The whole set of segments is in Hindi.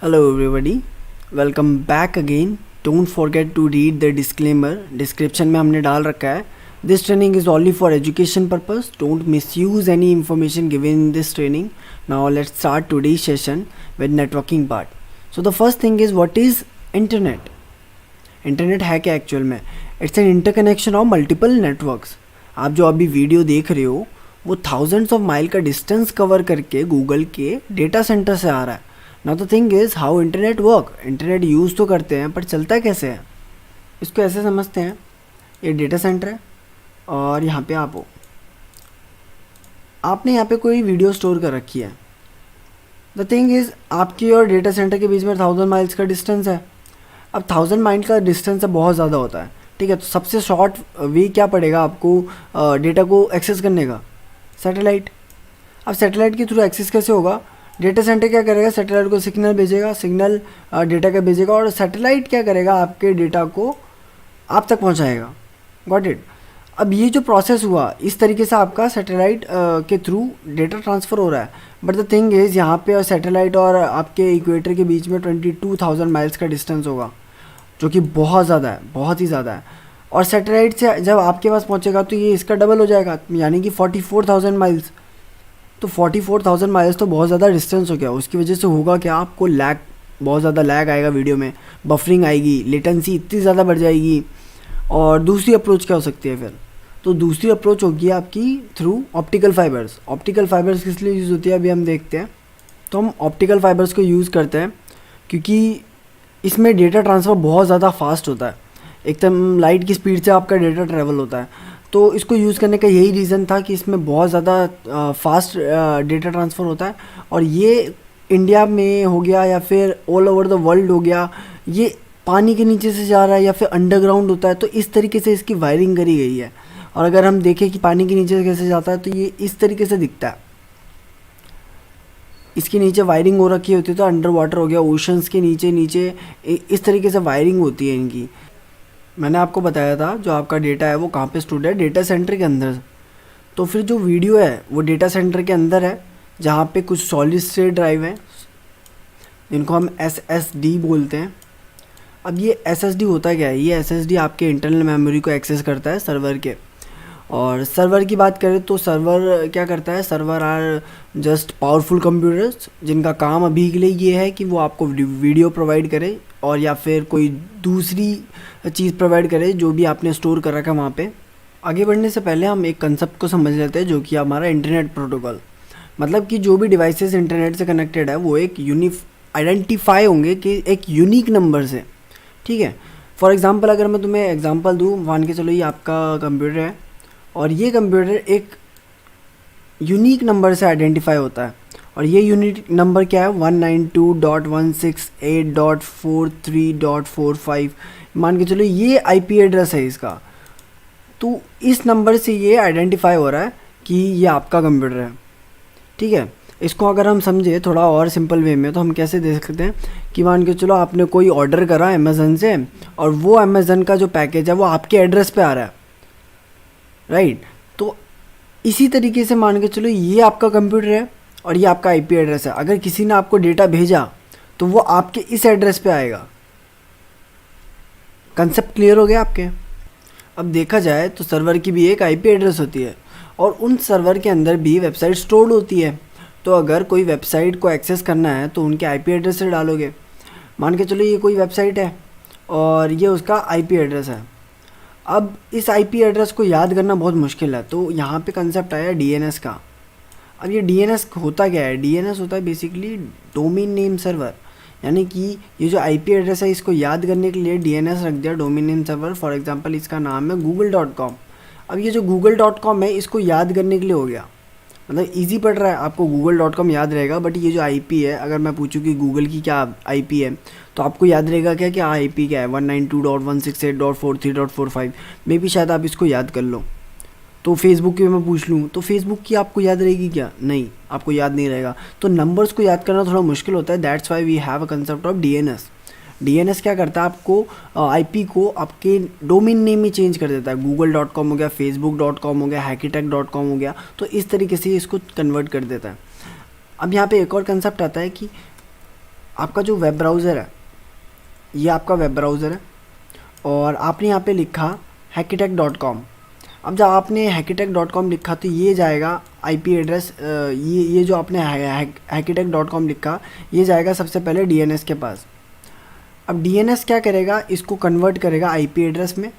Hello everybody, welcome back again. Don't forget to read the disclaimer. Description में हमने डाल रखा है. This training is only for education purpose. Don't misuse any information given in this training. Now let's start today's session with networking part. So the first thing is, what is internet? Internet है क्या एक्चुअल में? It's an interconnection of multiple networks. आप जो अभी वीडियो देख रहे हो वो थाउजेंड्स ऑफ माइल का डिस्टेंस कवर करके गूगल के डेटा सेंटर से आ रहा है. Now the thing is how internet work. Internet use तो करते हैं पर चलता कैसे है, इसको ऐसे समझते हैं. ये डेटा सेंटर है और यहाँ पे आप हो. आपने यहाँ पे कोई वीडियो स्टोर कर रखी है. द थिंग इज़ आपकी और डेटा सेंटर के बीच में 1000 माइल्स का डिस्टेंस है. अब 1000 माइल का डिस्टेंस बहुत ज़्यादा होता है, ठीक है. तो सबसे शॉर्ट वे क्या पड़ेगा आपको डेटा को एक्सेस करने का? सैटेलाइट. अब सैटेलाइट के थ्रू एक्सेस कैसे होगा? डेटा सेंटर क्या करेगा? सैटेलाइट को सिग्नल भेजेगा, सिग्नल डेटा का भेजेगा और सैटेलाइट क्या करेगा? आपके डेटा को आप तक पहुंचाएगा. Got it. अब ये जो प्रोसेस हुआ इस तरीके से आपका सैटेलाइट के थ्रू डेटा ट्रांसफ़र हो रहा है. बट द थिंग इज़ यहाँ पे सैटेलाइट और आपके इक्वेटर के बीच में 22,000 माइल्स का डिस्टेंस होगा, जो कि बहुत ज़्यादा है, बहुत ही ज़्यादा है. और सैटेलाइट से जब आपके पास पहुँचेगा तो ये इसका डबल हो जाएगा, यानी कि 44,000 माइल्स. तो 44,000 माइल्स तो बहुत ज़्यादा डिस्टेंस हो गया. उसकी वजह से होगा क्या? आपको लैग, बहुत ज़्यादा लैग आएगा वीडियो में, बफरिंग आएगी, लेटेंसी इतनी ज़्यादा बढ़ जाएगी. और दूसरी अप्रोच क्या हो सकती है फिर? तो दूसरी अप्रोच होगी आपकी through optical fibres. Optical fibres किस लिए यूज़ होती है अभी हम देखते हैं. तो हम ऑप्टिकल फाइबर्स को यूज़ करते हैं क्योंकि इसमें डेटा ट्रांसफ़र बहुत ज़्यादा फास्ट होता है. एकदम लाइट की स्पीड से आपका डेटा ट्रैवल होता है. तो इसको यूज़ करने का यही रीज़न था कि इसमें बहुत ज़्यादा फास्ट डेटा ट्रांसफ़र होता है. और ये इंडिया में हो गया या फिर ऑल ओवर द वर्ल्ड हो गया, ये पानी के नीचे से जा रहा है या फिर अंडरग्राउंड होता है. तो इस तरीके से इसकी वायरिंग करी गई है. और अगर हम देखें कि पानी के नीचे से कैसे जाता है तो ये इस तरीके से दिखता है. इसके नीचे वायरिंग हो रखी होती है. तो अंडर वाटर हो गया, ओशंस के नीचे नीचे इस तरीके से वायरिंग होती है इनकी. मैंने आपको बताया था जो आपका डेटा है वो कहाँ पे स्टोर है? डेटा सेंटर के अंदर. तो फिर जो वीडियो है वो डेटा सेंटर के अंदर है, जहाँ पे कुछ सॉलिड स्टेट ड्राइव हैं, इनको हम SSD बोलते हैं. अब ये SSD होता क्या है? ये SSD आपके इंटरनल मेमोरी को एक्सेस करता है सर्वर के. और सर्वर की बात करें तो सर्वर क्या करता है? Server are just powerful computers जिनका काम अभी के लिए ये है कि वो आपको वीडियो प्रोवाइड करे और या फिर कोई दूसरी चीज़ प्रोवाइड करे जो भी आपने स्टोर कर रखा है वहाँ पे. आगे बढ़ने से पहले हम एक कंसेप्ट को समझ लेते हैं जो कि हमारा इंटरनेट प्रोटोकॉल. मतलब कि जो भी डिवाइसेस इंटरनेट से कनेक्टेड है वो एक आइडेंटिफाई होंगे कि एक यूनिक नंबर से, ठीक है. फॉर एग्जांपल अगर मैं तुम्हें एग्जांपल दूँ, मान के चलो ये आपका कंप्यूटर है और ये कंप्यूटर एक यूनिक नंबर से आइडेंटिफाई होता है. और ये यूनिक नंबर क्या है? 192.168.43.45. मान के चलो ये IP एड्रेस है इसका. तो इस नंबर से ये आइडेंटिफाई हो रहा है कि ये आपका कंप्यूटर है, ठीक है. इसको अगर हम समझे थोड़ा और सिंपल वे में तो हम कैसे देख सकते हैं कि मान के चलो आपने कोई ऑर्डर करा अमेज़न से और वो अमेज़न का जो पैकेज है वो आपके एड्रेस पे आ रहा है, राइट. तो इसी तरीके से मान के चलो ये आपका कंप्यूटर है और ये आपका IP एड्रेस है. अगर किसी ने आपको डेटा भेजा तो वो आपके इस एड्रेस पे आएगा. कंसेप्ट क्लियर हो गया आपके? अब देखा जाए तो सर्वर की भी एक IP एड्रेस होती है और उन सर्वर के अंदर भी वेबसाइट स्टोर्ड होती है. तो अगर कोई वेबसाइट को एक्सेस करना है तो उनके IP एड्रेस से डालोगे. मान के चलो ये कोई वेबसाइट है और ये उसका IP एड्रेस है. अब इस IP एड्रेस को याद करना बहुत मुश्किल है. तो यहाँ पे कंसेप्ट आया DNS का. अब ये DNS होता क्या है? DNS होता है बेसिकली डोमेन नेम सर्वर. यानी कि ये जो IP एड्रेस है इसको याद करने के लिए DNS रख दिया, domain name server. For example इसका नाम है google.com. अब ये जो google.com है इसको याद करने के लिए हो गया, मतलब इजी पड़ रहा है आपको. google.com याद रहेगा. बट ये जो IP है, अगर मैं पूछूँ कि गूगल की क्या IP है तो आपको याद रहेगा क्या कि IP क्या है? 192.168.43.45. मे बी शायद आप इसको याद कर लो. तो फेसबुक की मैं पूछ लूँ तो फेसबुक की आपको याद रहेगी क्या? नहीं, आपको याद नहीं रहेगा. तो नंबर्स को याद करना थोड़ा मुश्किल होता है. That's why we have a concept of DNS. DNS क्या करता है? आपको IP को आपके डोमेन नेम में चेंज कर देता है. google.com हो गया, facebook.com हो गया, hackitech.com हो गया. तो इस तरीके से इसको कन्वर्ट कर देता है. अब यहाँ पे एक और कंसेप्ट आता है कि आपका जो वेब ब्राउज़र है, ये आपका वेब ब्राउज़र है और आपने यहाँ पे लिखा hackitech.com। अब जब आपने hackitech.com लिखा तो ये जाएगा आईपी एड्रेस, ये जो आपने hackitech.com लिखा, ये जाएगा सबसे पहले डीएनएस के पास। अब डीएनएस क्या करेगा, इसको कन्वर्ट करेगा आईपी एड्रेस में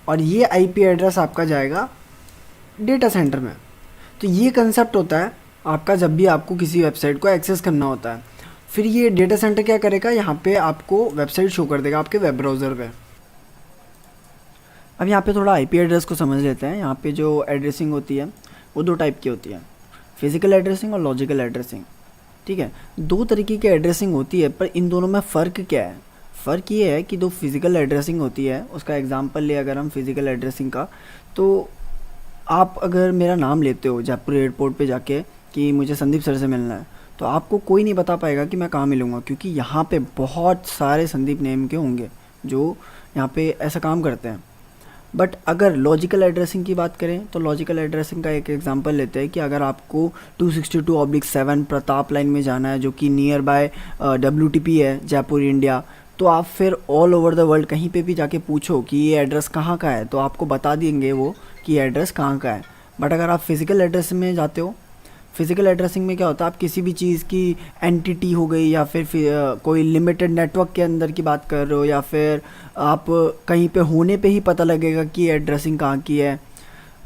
और ये आईपी एड्रेस आपका जाएगा डेटा सेंटर में। तो ये कंसेप्ट होता है आपका जब भी आपको किसी वेबसाइट को एक्सेस करना होता है। फिर ये डेटा सेंटर क्या करेगा, यहाँ पे आपको वेबसाइट शो कर देगा आपके वेब ब्राउज़र पे। अब यहाँ पे थोड़ा आईपी एड्रेस को समझ लेते हैं। यहाँ पे जो एड्रेसिंग होती है वो दो टाइप की होती है, फिज़िकल एड्रेसिंग और लॉजिकल एड्रेसिंग। ठीक है, दो तरीके की एड्रेसिंग होती है, पर इन दोनों में फ़र्क क्या है? फ़र्क ये है कि जो फिज़िकल एड्रेसिंग होती है, उसका एग्जांपल ले अगर हम फिज़िकल एड्रेसिंग का, तो आप अगर मेरा नाम लेते हो जयपुर एयरपोर्ट पे जाके कि मुझे संदीप सर से मिलना है, तो आपको कोई नहीं बता पाएगा कि मैं कहाँ मिलूँगा, क्योंकि यहाँ पे बहुत सारे संदीप नेम के होंगे जो यहाँ पे ऐसा काम करते हैं। बट अगर लॉजिकल एड्रेसिंग की बात करें तो लॉजिकल एड्रेसिंग का एक एग्जांपल लेते हैं कि अगर आपको 262/7 प्रताप लाइन में जाना है, जो कि नियर बाय WTP है जयपुर इंडिया, तो आप फिर ऑल ओवर द वर्ल्ड कहीं पे भी जाके पूछो कि ये एड्रेस कहाँ का है, तो आपको बता देंगे वो कि ये एड्रेस कहाँ का है। बट अगर आप फिज़िकल एड्रेस में जाते हो, फिज़िकल एड्रेसिंग में क्या होता है, आप किसी भी चीज़ की एंटिटी हो गई या फिर कोई लिमिटेड नेटवर्क के अंदर की बात कर रहे हो, या फिर आप कहीं पे होने पे ही पता लगेगा कि एड्रेसिंग कहाँ की है।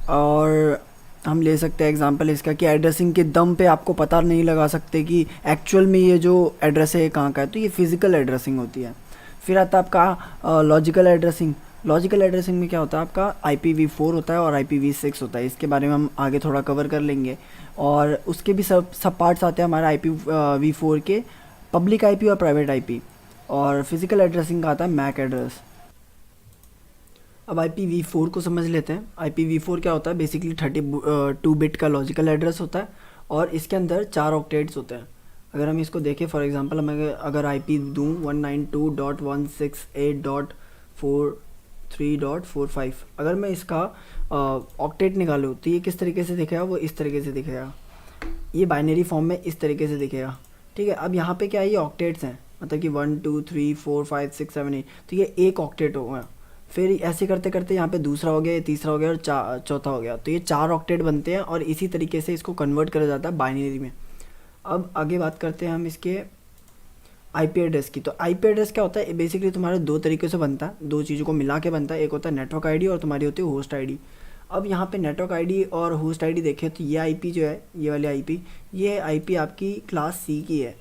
और हम ले सकते हैं एग्जांपल इसका कि एड्रेसिंग के दम पे आपको पता नहीं लगा सकते कि एक्चुअल में ये जो एड्रेस है ये कहाँ का है, तो ये फिज़िकल एड्रेसिंग होती है। फिर आता है आपका लॉजिकल एड्रेसिंग। लॉजिकल एड्रेसिंग में क्या होता है, आपका IPv4 होता है और IPv6 होता है। इसके बारे में हम आगे थोड़ा कवर कर लेंगे, और उसके भी सब पार्ट्स आते हैं हमारे IPv4 के, पब्लिक IP और प्राइवेट IP। और फिज़िकल एड्रेसिंग का आता है मैक एड्रेस। अब IPv4 को समझ लेते हैं। IPv4 क्या होता है, बेसिकली 32 बिट का लॉजिकल एड्रेस होता है और इसके अंदर 4 ऑक्टेट्स होते हैं। अगर हम इसको देखें, फॉर एग्जांपल हम अगर IP दूँ 192.168.43.45, अगर मैं इसका ऑक्टेट निकालूँ तो ये किस तरीके से दिखेगा, वो इस तरीके से दिखेगा। ये बाइनरी फॉर्म में इस तरीके से दिखेगा। ठीक है, अब यहाँ पे क्या है, ये ऑक्टेट्स हैं, मतलब कि 1 2 3 4 5 6 7 8, तो ये एक ऑक्टेट होगा। फिर ऐसे करते करते यहाँ पे दूसरा हो गया, ये तीसरा हो गया और चौथा हो गया, तो ये 4 ऑक्टेट बनते हैं और इसी तरीके से इसको कन्वर्ट करा जाता है बाइनरी में। अब आगे बात करते हैं हम इसके आईपी एड्रेस की। तो आईपी एड्रेस क्या होता है, बेसिकली तुम्हारे दो तरीके से बनता है, दो चीज़ों को मिला के बनता है। एक होता है नेटवर्क आईडी और तुम्हारी होती है होस्ट आईडी। अब यहाँ पे नेटवर्क आईडी और होस्ट आईडी देखें तो ये आईपी जो है, ये वाली आईपी, ये आईपी आपकी क्लास सी की है।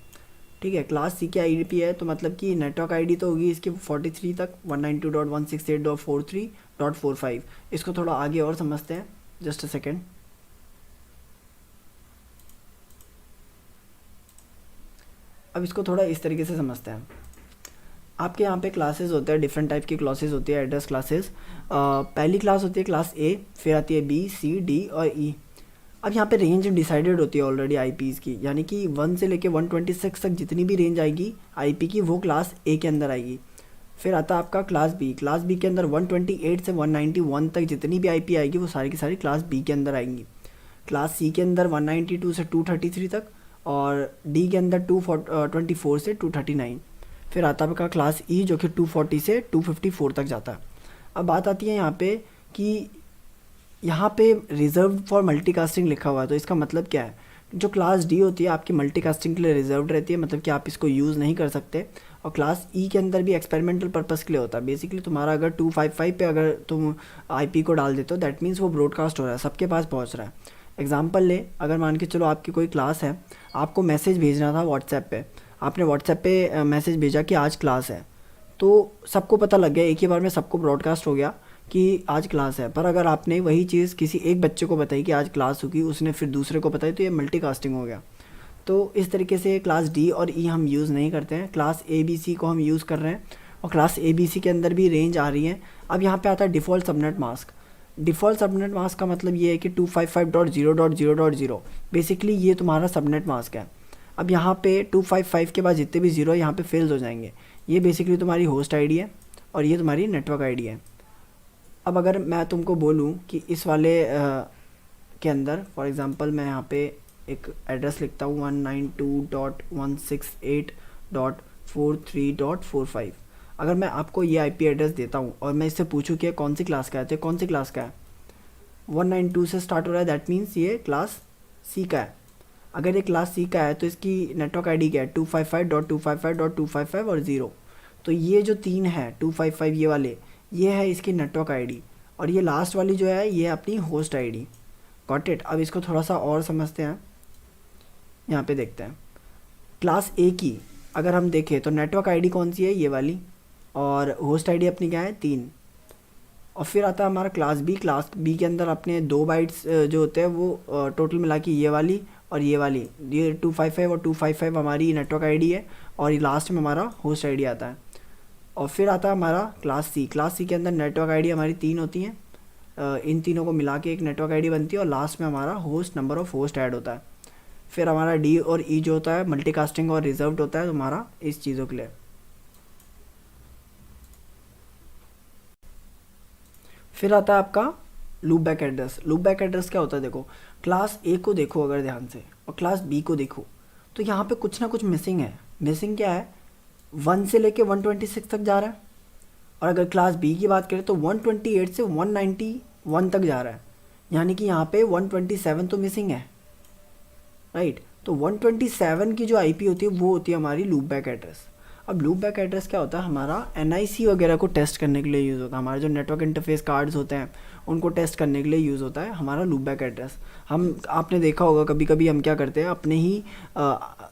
ठीक है, क्लास सी की आईपी है, तो मतलब कि नेटवर्क आईडी तो होगी इसकी 43 तक, 192.168.43.45। इसको थोड़ा आगे और समझते हैं, जस्ट अ सेकेंड। अब इसको थोड़ा इस तरीके से समझते हैं। आपके यहाँ पे क्लासेस होते हैं, डिफरेंट टाइप की क्लासेस होती है, एड्रेस क्लासेस। पहली क्लास होती है क्लास ए, फिर आती है बी, सी, डी और ई। अब यहाँ पे रेंज डिसाइडेड होती है ऑलरेडी आईपीज़ की, यानी कि 1 से लेके 126 तक जितनी भी रेंज आएगी आईपी की, वो क्लास ए के अंदर आएगी। फिर आता है आपका क्लास बी। क्लास बी के अंदर 128 से 191 तक जितनी भी आईपी आएगी वो सारी की सारी क्लास बी के अंदर आएंगी। क्लास सी के अंदर 192 से 233 तक, और डी के अंदर 224 से 239। फिर आता है आपका क्लास ई, जो कि 240 से 254 तक जाता है। अब बात आती है यहाँ पे कि यहाँ पे रिजर्व फॉर मल्टीकास्टिंग लिखा हुआ है, तो इसका मतलब क्या है, जो क्लास डी होती है आपकी मल्टीकास्टिंग के लिए रिजर्व रहती है, मतलब कि आप इसको यूज़ नहीं कर सकते। और क्लास ई के अंदर भी एक्सपेरिमेंटल पर्पज़ के लिए होता है। बेसिकली तुम्हारा अगर 255 पे अगर तुम आईपी को डाल देते हो, दैट मीन्स वो ब्रॉडकास्ट हो रहा है, सबके पास पहुँच रहा है। एग्जाम्पल ले, अगर मान के चलो आपकी कोई क्लास है, आपको मैसेज भेजना था व्हाट्सएप पे, आपने व्हाट्सएप पे मैसेज भेजा कि आज क्लास है, तो सबको पता लग गया, एक ही बार में सबको ब्रॉडकास्ट हो गया कि आज क्लास है। पर अगर आपने वही चीज़ किसी एक बच्चे को बताई कि आज क्लास होगी, उसने फिर दूसरे को बताई, तो ये मल्टीकास्टिंग हो गया। तो इस तरीके से क्लास डी और ई हम यूज़ नहीं करते हैं, क्लास ए बी सी को हम यूज़ कर रहे हैं, और क्लास ए बी सी के अंदर भी रेंज आ रही है। अब यहाँ पे आता है default subnet mask. Default subnet mask का मतलब ये है कि 255.0.0.0 बेसिकली ये तुम्हारा सबनेट मास्क है। अब यहाँ पे 255 के बाद जितने भी ज़ीरो यहाँ पे फेल्स हो जाएंगे। ये बेसिकली तुम्हारी होस्ट आईडी है और ये तुम्हारी नेटवर्क आईडी है। अब अगर मैं तुमको बोलूँ कि इस वाले के अंदर, फॉर एग्ज़ाम्पल मैं यहाँ पे एक एड्रेस लिखता हूँ 192.168.43.45। अगर मैं आपको ये आईपी एड्रेस देता हूँ और मैं इससे पूछूँ कि कौन सी क्लास का है, तो कौन सी क्लास का है, 192 से स्टार्ट हो रहा है, दैट मीन्स ये क्लास सी का है। अगर ये क्लास सी का है तो इसकी नेटवर्क आईडी क्या है, 255.255.255 और 0। तो ये जो 3 है 255 ये वाले, ये है इसकी नेटवर्क आईडी, और ये लास्ट वाली जो है ये अपनी होस्ट आईडी। Got it. अब इसको थोड़ा सा और समझते हैं, यहाँ पे देखते हैं क्लास ए की अगर हम देखें तो नेटवर्क आईडी कौन सी है, ये वाली, और होस्ट आईडी अपनी क्या है 3। और फिर आता है हमारा क्लास बी। क्लास बी के अंदर अपने 2 बाइट्स जो होते हैं वो टोटल मिला के ये वाली और ये वाली, ये 255 और 255 हमारी नेटवर्क आईडी है, और ये लास्ट में हमारा होस्ट आईडी आता है। और फिर आता है हमारा क्लास सी। क्लास सी के अंदर नेटवर्क आईडी हमारी 3 होती हैं, इन तीनों को मिला के एक नेटवर्क आईडी बनती है, और लास्ट में हमारा host number of host add होता है। फिर हमारा डी और ई जो होता है मल्टीकास्टिंग और रिजर्व्ड होता है तुम्हारा इस चीज़ों के लिए। फिर आता है आपका loop back address. Loop back address क्या होता है, देखो क्लास ए को देखो अगर ध्यान से और क्लास बी को देखो, तो यहाँ पे कुछ ना कुछ मिसिंग है। मिसिंग क्या है, 1 से लेके 126 तक जा रहा है, और अगर क्लास बी की बात करें तो 128 से 191 तक जा रहा है, यानी कि यहाँ पे 127 तो मिसिंग है, राइट। तो 127 की जो आईपी होती है वो होती है हमारी लूप बैक एड्रेस। अब लूप बैक एड्रेस क्या होता है, हमारा एनआईसी वगैरह को टेस्ट करने के लिए यूज़ होता है। हमारे जो नेटवर्क इंटरफेस कार्ड्स होते हैं उनको टेस्ट करने के लिए यूज़ होता है हमारा लूप बैक एड्रेस। हम आपने देखा होगा कभी कभी हम क्या करते हैं, अपने ही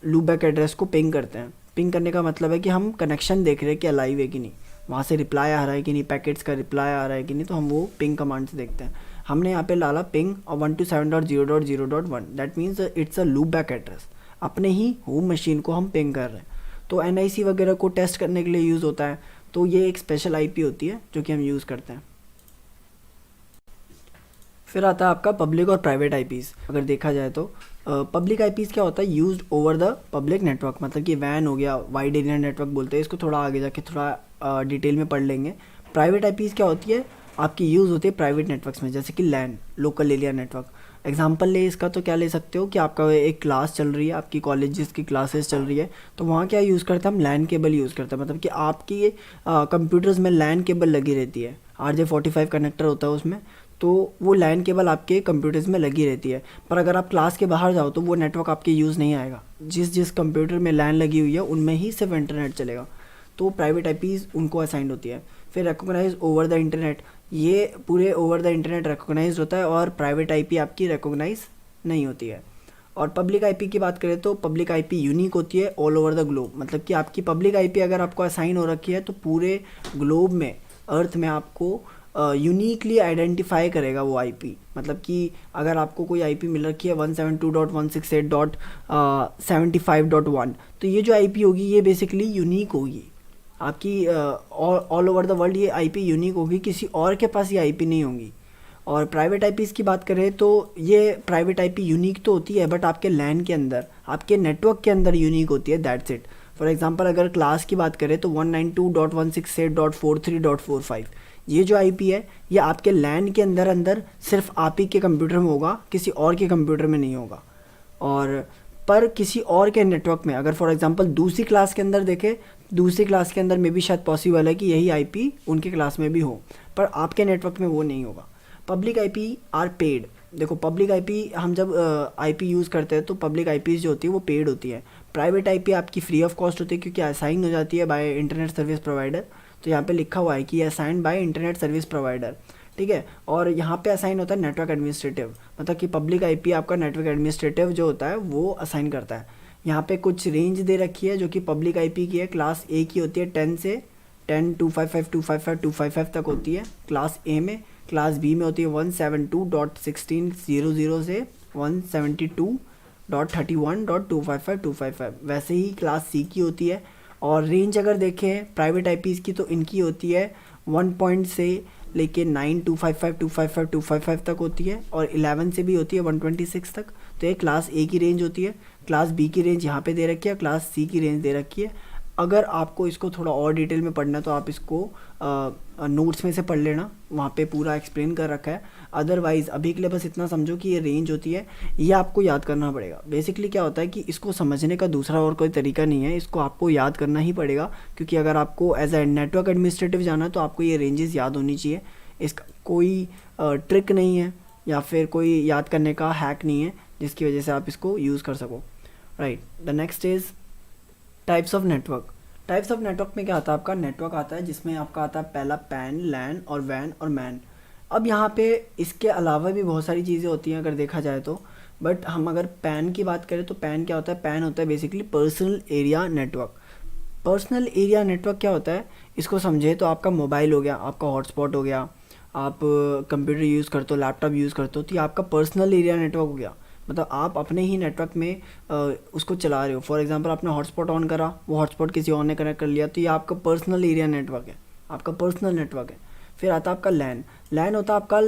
लूप बैक एड्रेस को पिंग करते हैं। पिंग करने का मतलब है कि हम कनेक्शन देख रहे हैं कि अलाइव है कि नहीं, वहाँ से रिप्लाई आ रहा है कि नहीं, पैकेट्स का रिप्लाई आ रहा है कि नहीं, तो हम वो पिंग कमांड से देखते हैं। हमने यहाँ पे डाला पिंग और 127.0.0.1, that means it's a loop back address. अपने ही होम मशीन को हम पिंग कर रहे हैं, तो एनआईसी वगैरह को टेस्ट करने के लिए यूज़ होता है। तो ये एक स्पेशल आईपी होती है जो कि हम यूज़ करते हैं। फिर आता है आपका पब्लिक और प्राइवेट आईपीज़। अगर देखा जाए तो पब्लिक आईपीज़ क्या होता है, used over the public network, मतलब कि वैन हो गया, वाइड एरिया नेटवर्क बोलते हैं इसको, थोड़ा आगे जाके थोड़ा डिटेल में पढ़ लेंगे। प्राइवेट आईपीज़ क्या होती है, आपकी यूज़ होती है प्राइवेट नेटवर्क्स में, जैसे कि लैन, लोकल एरिया नेटवर्क। एग्जांपल ले इसका तो क्या ले सकते हो कि आपका एक क्लास चल रही है, आपकी कॉलेजेस की क्लासेस चल रही है, तो वहाँ क्या यूज़ करते हैं हम, लैन केबल यूज़ करते हैं। मतलब कि आपकी कंप्यूटर्स में लैन केबल लगी रहती है, RJ45 कनेक्टर होता है उसमें, तो वो लैन केबल आपके कंप्यूटर्स में लगी रहती है। पर अगर आप क्लास के बाहर जाओ तो वो नेटवर्क आपके यूज़ नहीं आएगा। जिस जिस कंप्यूटर में लैन लगी हुई है उनमें ही सिर्फ इंटरनेट चलेगा, तो प्राइवेट आईपीज़ उनको असाइंड होती है। फिर रिकॉग्नाइज ओवर द इंटरनेट, ये पूरे ओवर द इंटरनेट रिकॉग्नाइज होता है, और प्राइवेट आईपी आपकी रिकॉग्नाइज नहीं होती है। और पब्लिक आईपी की बात करें तो पब्लिक आईपी यूनिक होती है ऑल ओवर द ग्लोब, मतलब कि आपकी पब्लिक आईपी अगर आपको असाइन हो रखी है तो पूरे ग्लोब में, अर्थ में आपको यूनिकली आइडेंटिफाई करेगा वो आईपी। मतलब कि अगर आपको कोई आईपी मिल रखी है 172.168.75.1, तो ये जो आईपी होगी ये बेसिकली यूनिक होगी आपकी, ऑल ओवर द वर्ल्ड ये आईपी यूनिक होगी, किसी और के पास ये आईपी नहीं होंगी। और प्राइवेट आईपीज़ की बात करें तो ये प्राइवेट आईपी यूनिक तो होती है, बट आपके लैन के अंदर, आपके नेटवर्क के अंदर यूनिक होती है, दैट्स इट। फॉर एग्जांपल अगर क्लास की बात करें तो 192.168.43.45, ये जो आईपी है ये आपके लैन के अंदर सिर्फ आप ही के कंप्यूटर में होगा, किसी और के कंप्यूटर में नहीं होगा। और पर किसी और के नेटवर्क में अगर फॉर एग्जांपल दूसरी क्लास के अंदर देखें, दूसरी क्लास के अंदर में भी शायद पॉसिबल है कि यही आईपी उनके क्लास में भी हो, पर आपके नेटवर्क में वो नहीं होगा। Public IP are paid. देखो पब्लिक आईपी हम जब आईपी यूज़ करते हैं तो पब्लिक आईपी जो होती है वो पेड होती है। प्राइवेट आईपी आपकी फ्री ऑफ कॉस्ट होती है क्योंकि असाइन हो जाती है बाय इंटरनेट सर्विस प्रोवाइडर। तो यहाँ पे लिखा हुआ है कि assign by internet service provider, ठीक है। और यहाँ पे असाइन होता है नेटवर्क एडमिनिस्ट्रेटिव, मतलब कि पब्लिक आईपी आपका नेटवर्क एडमिनिस्ट्रेटिव जो होता है वो असाइन करता है। यहाँ पे कुछ रेंज दे रखी है जो कि पब्लिक आईपी की है। क्लास ए की होती है 10 से 10, 255, 255, 255 तक होती है क्लास ए में। क्लास बी में होती है 172.16.00 से 172.31.255, 255। वैसे ही क्लास सी की होती है। और रेंज अगर देखें प्राइवेट आईपीज़ की तो इनकी होती है 1 पॉइंट से लेके 9, 255, 255, 255 तक होती है, और 11 से भी होती है 126 तक। तो ये क्लास ए की रेंज होती है। क्लास बी की रेंज यहाँ पे दे रखी है, क्लास सी की रेंज दे रखी है। अगर आपको इसको थोड़ा और डिटेल में पढ़ना है तो आप इसको नोट्स में से पढ़ लेना, वहाँ पे पूरा एक्सप्लेन कर रखा है। अदरवाइज़ अभी के लिए बस इतना समझो कि ये रेंज होती है, ये आपको याद करना पड़ेगा। बेसिकली क्या होता है कि इसको समझने का दूसरा और कोई तरीका नहीं है, इसको आपको याद करना ही पड़ेगा, क्योंकि अगर आपको एज ए नेटवर्क एडमिनिस्ट्रेटिव जाना है तो आपको ये रेंजेस याद होनी चाहिए। इसका कोई ट्रिक नहीं है या फिर कोई याद करने का हैक नहीं है जिसकी वजह से आप इसको यूज़ कर सको, right. The next is types of network. Types of network में क्या आता है, आपका नेटवर्क आता है जिसमें आपका आता है पहला पैन, लैन और वैन और मैन। अब यहाँ पे इसके अलावा भी बहुत सारी चीज़ें होती हैं अगर देखा जाए तो, बट हम अगर पैन की बात करें तो पैन क्या होता है, पैन होता है basically personal area network. Personal area network क्या होता है, इसको समझे तो आपका मोबाइल हो गया, आपका हॉटस्पॉट हो गया, आप कंप्यूटर यूज़ करते हो, लैपटॉप यूज़ करते हो, तो ये आपका पर्सनल एरिया नेटवर्क हो गया। मतलब आप अपने ही नेटवर्क में उसको चला रहे हो। फॉर एग्जांपल आपने हॉटस्पॉट ऑन करा, वो हॉटस्पॉट किसी और ने कनेक्ट कर लिया, तो ये आपका पर्सनल एरिया नेटवर्क है, आपका पर्सनल नेटवर्क है। फिर आता है आपका लैन। लैन होता है आपका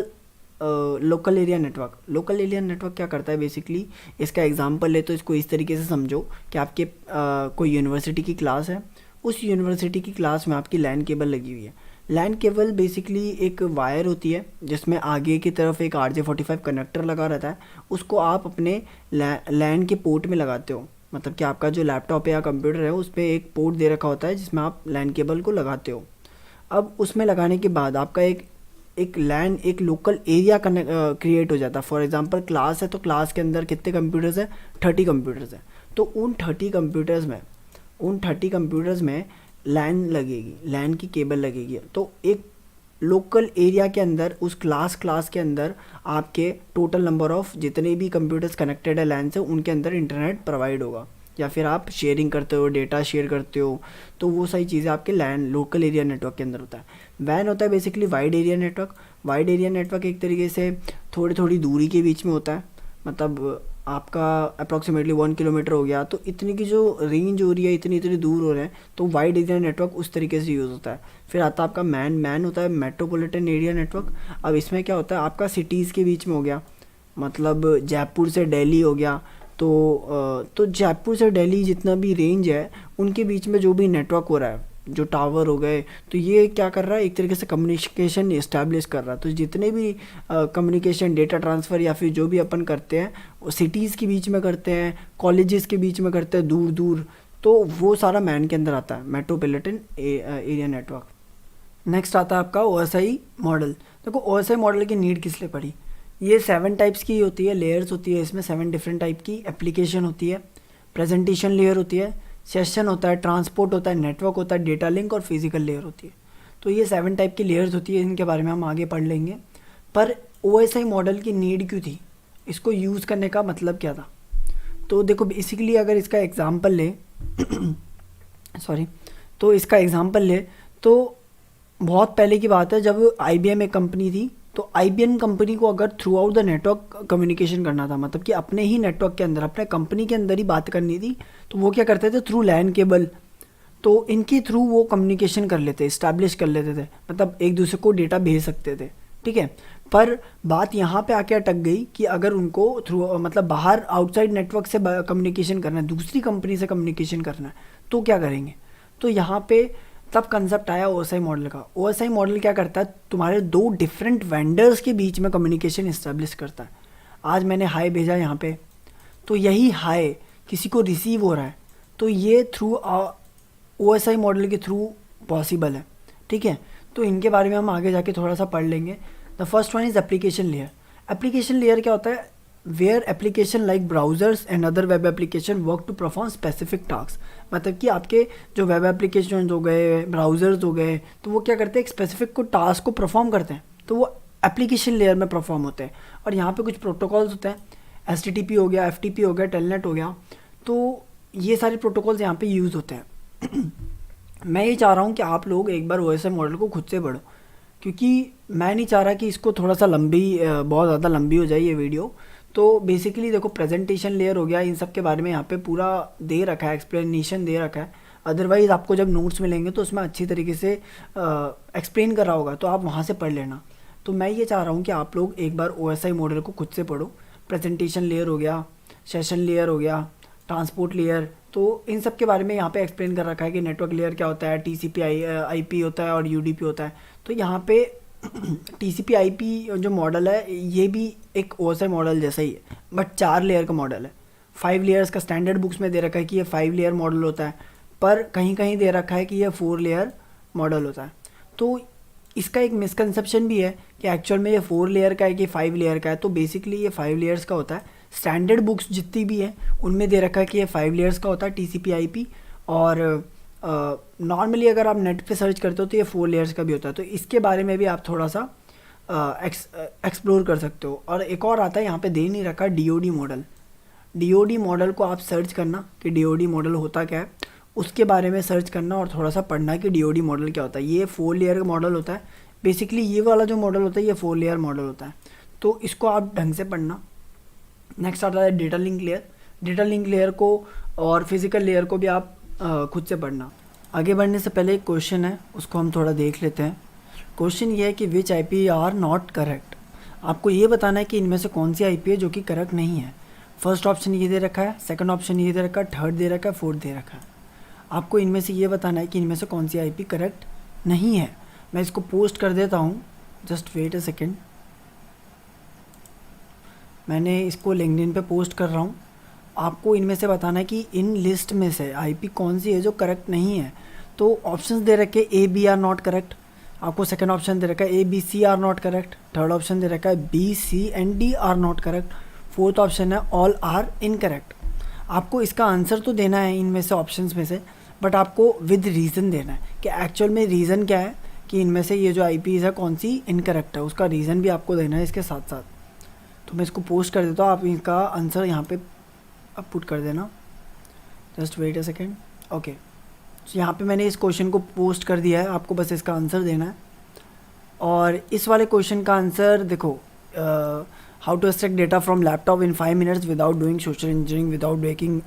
local area network. Local area network क्या करता है बेसिकली, इसका एग्जांपल ले तो इसको इस तरीके से समझो कि आपके कोई यूनिवर्सिटी की क्लास है, उस यूनिवर्सिटी की क्लास में आपकी लैन केबल लगी हुई है। लैन केबल बेसिकली एक वायर होती है जिसमें आगे की तरफ एक RJ45 कनेक्टर लगा रहता है, उसको आप अपने लैन के पोर्ट में लगाते हो। मतलब कि आपका जो लैपटॉप है या कंप्यूटर है उस पर एक पोर्ट दे रखा होता है जिसमें आप लैन केबल को लगाते हो। अब उसमें लगाने के बाद आपका एक लैन, एक लोकल एरिया क्रिएट हो जाता है। फॉर एग्जांपल क्लास है तो क्लास के अंदर कितने कंप्यूटर्स हैं, 30 कंप्यूटर्स हैं। तो उन 30 कंप्यूटर्स में लैन लगेगी, लैन की केबल लगेगी। तो एक लोकल एरिया के अंदर उस क्लास के अंदर आपके टोटल नंबर ऑफ जितने भी कंप्यूटर्स कनेक्टेड है लैन से उनके अंदर इंटरनेट प्रोवाइड होगा, या फिर आप शेयरिंग करते हो, डेटा शेयर करते हो, तो वो सारी चीज़ें आपके लैन लोकल एरिया नेटवर्क के अंदर होता है। वैन होता है basically wide area network. Wide area network एक तरीके से थोड़ी थोड़ी दूरी के बीच में होता है। मतलब आपका अप्रॉक्सीमेटली 1 किलोमीटर हो गया तो इतनी की जो रेंज हो रही है, इतनी इतनी दूर हो रहे हैं, तो वाइड एरिया नेटवर्क उस तरीके से यूज़ होता है। फिर आता है आपका मैन होता है मेट्रोपॉलिटन एरिया नेटवर्क। अब इसमें क्या होता है, आपका सिटीज़ के बीच में हो गया, मतलब जयपुर से दिल्ली हो गया, तो जयपुर से दिल्ली जितना भी रेंज है उनके बीच में जो भी नेटवर्क हो रहा है, जो टावर हो गए, तो ये क्या कर रहा है, एक तरीके से कम्युनिकेशन इस्टेब्लिश कर रहा है। तो जितने भी कम्युनिकेशन, डेटा ट्रांसफ़र या फिर जो भी अपन करते हैं वो सिटीज़ के बीच में करते हैं, कॉलेजेस के बीच में करते हैं दूर दूर, तो वो सारा मैन के अंदर आता है, मेट्रोपॉलिटन एरिया नेटवर्क। नेक्स्ट आता है आपका OSI मॉडल। देखो OSI मॉडल की नीड किस लिए पड़ी, ये 7 टाइप्स की होती है, लेयर्स होती है इसमें, 7 डिफरेंट टाइप की। एप्लीकेशन होती है, प्रेजेंटेशन लेयर होती है, सेशन होता है, ट्रांसपोर्ट होता है, नेटवर्क होता है, डेटा लिंक और फिजिकल लेयर होती है। तो ये 7 टाइप की लेयर्स होती है, इनके बारे में हम आगे पढ़ लेंगे। पर OSI मॉडल की नीड क्यों थी, इसको यूज़ करने का मतलब क्या था। तो देखो बेसिकली अगर इसका एग्जांपल ले तो इसका एग्जांपल ले तो बहुत पहले की बात है, जब IBM एक कंपनी थी, तो IBM कंपनी को अगर through out the network communication करना था, मतलब कि अपने ही नेटवर्क के अंदर, अपने कंपनी के अंदर ही बात करनी थी, तो वो क्या करते थे, थ्रू लैन केबल, तो इनके थ्रू वो कम्युनिकेशन कर लेते, इस्टेब्लिश कर लेते थे, मतलब एक दूसरे को डेटा भेज सकते थे, ठीक है। पर बात यहाँ पे आके अटक गई कि अगर उनको थ्रू मतलब बाहर आउटसाइड नेटवर्क से कम्युनिकेशन करना है, दूसरी कंपनी से कम्युनिकेशन करना है, तो क्या करेंगे। तो यहाँ पे तब कंसेप्ट आया OSI मॉडल का। OSI मॉडल क्या करता है, तुम्हारे 2 डिफरेंट वेंडर्स के बीच में कम्युनिकेशन इस्टेब्लिश करता है। आज मैंने हाय भेजा यहाँ पे, तो यही हाय किसी को रिसीव हो रहा है, तो ये थ्रू OSI मॉडल के थ्रू पॉसिबल है, ठीक है। तो इनके बारे में हम आगे जाके थोड़ा सा पढ़ लेंगे। The first one is application layer. Application layer क्या होता है, where application like browsers and other web application work to perform specific task. मतलब कि आपके जो वेब एप्लीकेशन हो गए, ब्राउजर्स हो गए, तो वो क्या करते हैं, एक स्पेसिफिक को टास्क को परफॉर्म करते हैं, तो वो एप्लीकेशन लेयर में परफॉर्म होते हैं। और यहाँ पे कुछ प्रोटोकॉल्स होते हैं, HTTP हो गया, FTP हो गया, टेलनेट हो गया, तो ये सारे प्रोटोकॉल्स यहाँ पे यूज़ होते हैं। मैं ये चाह रहा हूँ कि आप लोग एक बार OSI मॉडल को खुद से पढ़ो, क्योंकि मैं नहीं चाह रहा कि इसको थोड़ा सा बहुत ज़्यादा लंबी हो जाए ये वीडियो। तो बेसिकली देखो प्रेजेंटेशन लेयर हो गया, इन सब के बारे में यहाँ पे पूरा दे रखा है, एक्सप्लेनेशन दे रखा है। अदरवाइज़ आपको जब नोट्स मिलेंगे तो उसमें अच्छी तरीके से एक्सप्लेन कर रहा होगा, तो आप वहाँ से पढ़ लेना। तो मैं ये चाह रहा हूँ कि आप लोग एक बार OSI मॉडल को खुद से पढ़ो। प्रेजेंटेशन लेयर हो गया, सेशन लेयर हो गया, ट्रांसपोर्ट लेयर, तो इन सब के बारे में यहाँ पे एक्सप्लेन कर रखा है कि नेटवर्क लेयर क्या होता है, टीसीपी आईपी होता है और यूडीपी होता है। तो यहाँ पे टीसीपी आईपी जो मॉडल है ये भी एक ओएसआई मॉडल जैसा ही है, बट 4 लेयर का मॉडल है। 5 लेयर्स का स्टैंडर्ड बुक्स में दे रखा है कि ये 5 लेयर मॉडल होता है, पर कहीं कहीं दे रखा है कि ये 4 लेयर मॉडल होता है। तो इसका एक मिसकंसेप्शन भी है कि एक्चुअल में ये 4 लेयर का है कि 5 लेयर का है। तो बेसिकली ये 5 लेयर्स का होता है। स्टैंडर्ड बुक्स जितनी भी हैं उनमें दे रखा है कि ये 5 लेयर्स का होता है टीसीपी आईपी, और नॉर्मली अगर आप नेट पे सर्च करते हो तो ये 4 लेयर्स का भी होता है। तो इसके बारे में भी आप थोड़ा सा एक्सप्लोर कर सकते हो। और एक और आता है यहाँ पे दे नहीं रखा, डीओडी मॉडल। डीओडी मॉडल को आप सर्च करना कि डीओडी मॉडल होता क्या है, उसके बारे में सर्च करना और थोड़ा सा पढ़ना कि डीओडी मॉडल क्या होता है। ये 4 लेयर का मॉडल होता है। बेसिकली ये वाला जो मॉडल होता है ये 4 लेयर मॉडल होता है, तो इसको आप ढंग से पढ़ना। नेक्स्ट आता है data link layer. Data link layer को और फिजिकल लेयर को भी आप खुद से पढ़ना। आगे बढ़ने से पहले एक क्वेश्चन है, उसको हम थोड़ा देख लेते हैं। क्वेश्चन ये है कि विच आईपी आर नॉट करेक्ट। आपको ये बताना है कि इनमें से कौन सी आईपी है जो कि करेक्ट नहीं है। फर्स्ट ऑप्शन ये दे रखा है, सेकंड ऑप्शन ये दे रखा है, थर्ड दे रखा है, फोर्थ दे रखा है। आपको इनमें से ये बताना है कि इनमें से कौन सी आईपी करेक्ट नहीं है। मैं इसको पोस्ट कर देता हूँ, जस्ट वेट अ सेकेंड। मैंने इसको लिंक्डइन पे पोस्ट कर रहा हूँ। आपको इनमें से बताना है कि इन लिस्ट में से आईपी कौन सी है जो करेक्ट नहीं है। तो ऑप्शंस दे रखे A B are not correct. आपको सेकंड ऑप्शन दे रखा है A B C are not correct. Third option दे रखा है B C and D are not correct. Fourth option है ऑल आर इनकरेक्ट। आपको इसका आंसर तो देना है इनमें से ऑप्शंस में से, बट आपको विद रीज़न देना है कि एक्चुअल में रीज़न क्या है कि इनमें से ये जो आईपीज़ है कौन सी इनकरेक्ट है, उसका रीज़न भी आपको देना है इसके साथ साथ। तो मैं इसको पोस्ट कर देता हूँ, आप इसका आंसर यहाँ पे अब पुट कर देना। Just wait a second. Okay, तो यहाँ पे मैंने इस क्वेश्चन को पोस्ट कर दिया है, आपको बस इसका आंसर देना है। और इस वाले क्वेश्चन का आंसर देखो, how to extract data from laptop in 5 minutes without doing social engineering without breaking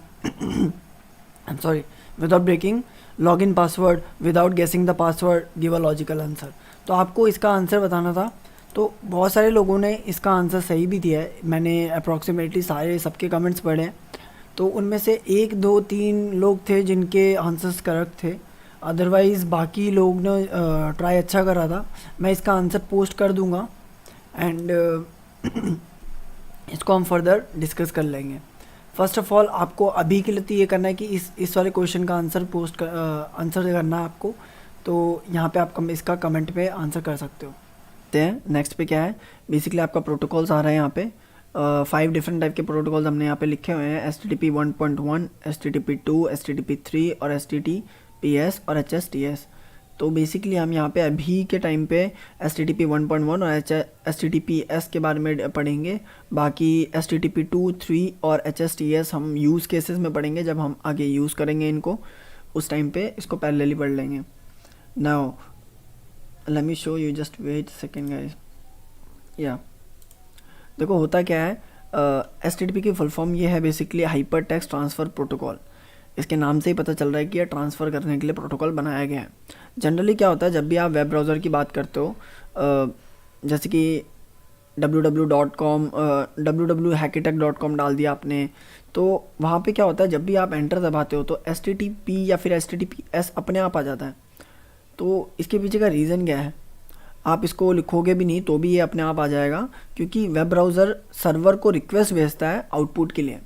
without breaking log in password without guessing the password, give a logical answer. तो आपको इसका आंसर बताना था। तो बहुत सारे लोगों ने इसका आंसर सही भी दिया है। मैंने अप्रॉक्सीमेटली सारे सबके कमेंट्स पढ़े हैं, तो उनमें से 1 2 3 लोग थे जिनके आंसर्स करेक्ट थे। अदरवाइज़ बाकी लोग ने ट्राई अच्छा करा था। मैं इसका आंसर पोस्ट कर दूंगा एंड इसको हम फर्दर डिस्कस कर लेंगे। फर्स्ट ऑफ ऑल आपको अभी के लिए तो ये करना है कि इस वाले क्वेश्चन का आंसर करना है आपको। तो यहाँ पे आप इसका कमेंट पे आंसर कर सकते हो। नेक्स्ट पे क्या है, बेसिकली आपका प्रोटोकॉल्स आ रहा है यहाँ पे। 5 डिफरेंट टाइप के प्रोटोकॉल्स हमने यहाँ पे लिखे हुए हैं, HTTP 1.1, HTTP 2, HTTP 3 और HTTPS और HSTS। तो बेसिकली हम यहाँ पे अभी के टाइम पे HTTP 1.1 और HTTPS के बारे में पढ़ेंगे। बाकी HTTP 2, 3 और HSTS हम यूज़ केसेस में पढ़ेंगे, जब हम आगे यूज़ करेंगे इनको उस टाइम पे इसको पैरेलली पढ़ लेंगे। Now let me show you, just wait second guys. या देखो होता क्या है, HTTP की फुल फॉर्म ये है basically hyper text transfer protocol. इसके नाम से ही पता चल रहा है कि यह ट्रांसफ़र करने के लिए प्रोटोकॉल बनाया गया है। जनरली क्या होता है, जब भी आप वेब ब्राउज़र की बात करते हो, जैसे कि www.com www.hackitech.com डाल दिया आपने, तो वहाँ पे क्या होता है, जब भी आप एंटर दबाते हो तो HTTP या फिर HTTPS अपने आप आ जाता है। तो इसके पीछे का रीज़न क्या है, आप इसको लिखोगे भी नहीं तो भी ये अपने आप आ जाएगा, क्योंकि वेब ब्राउज़र सर्वर को रिक्वेस्ट भेजता है आउटपुट के लिए,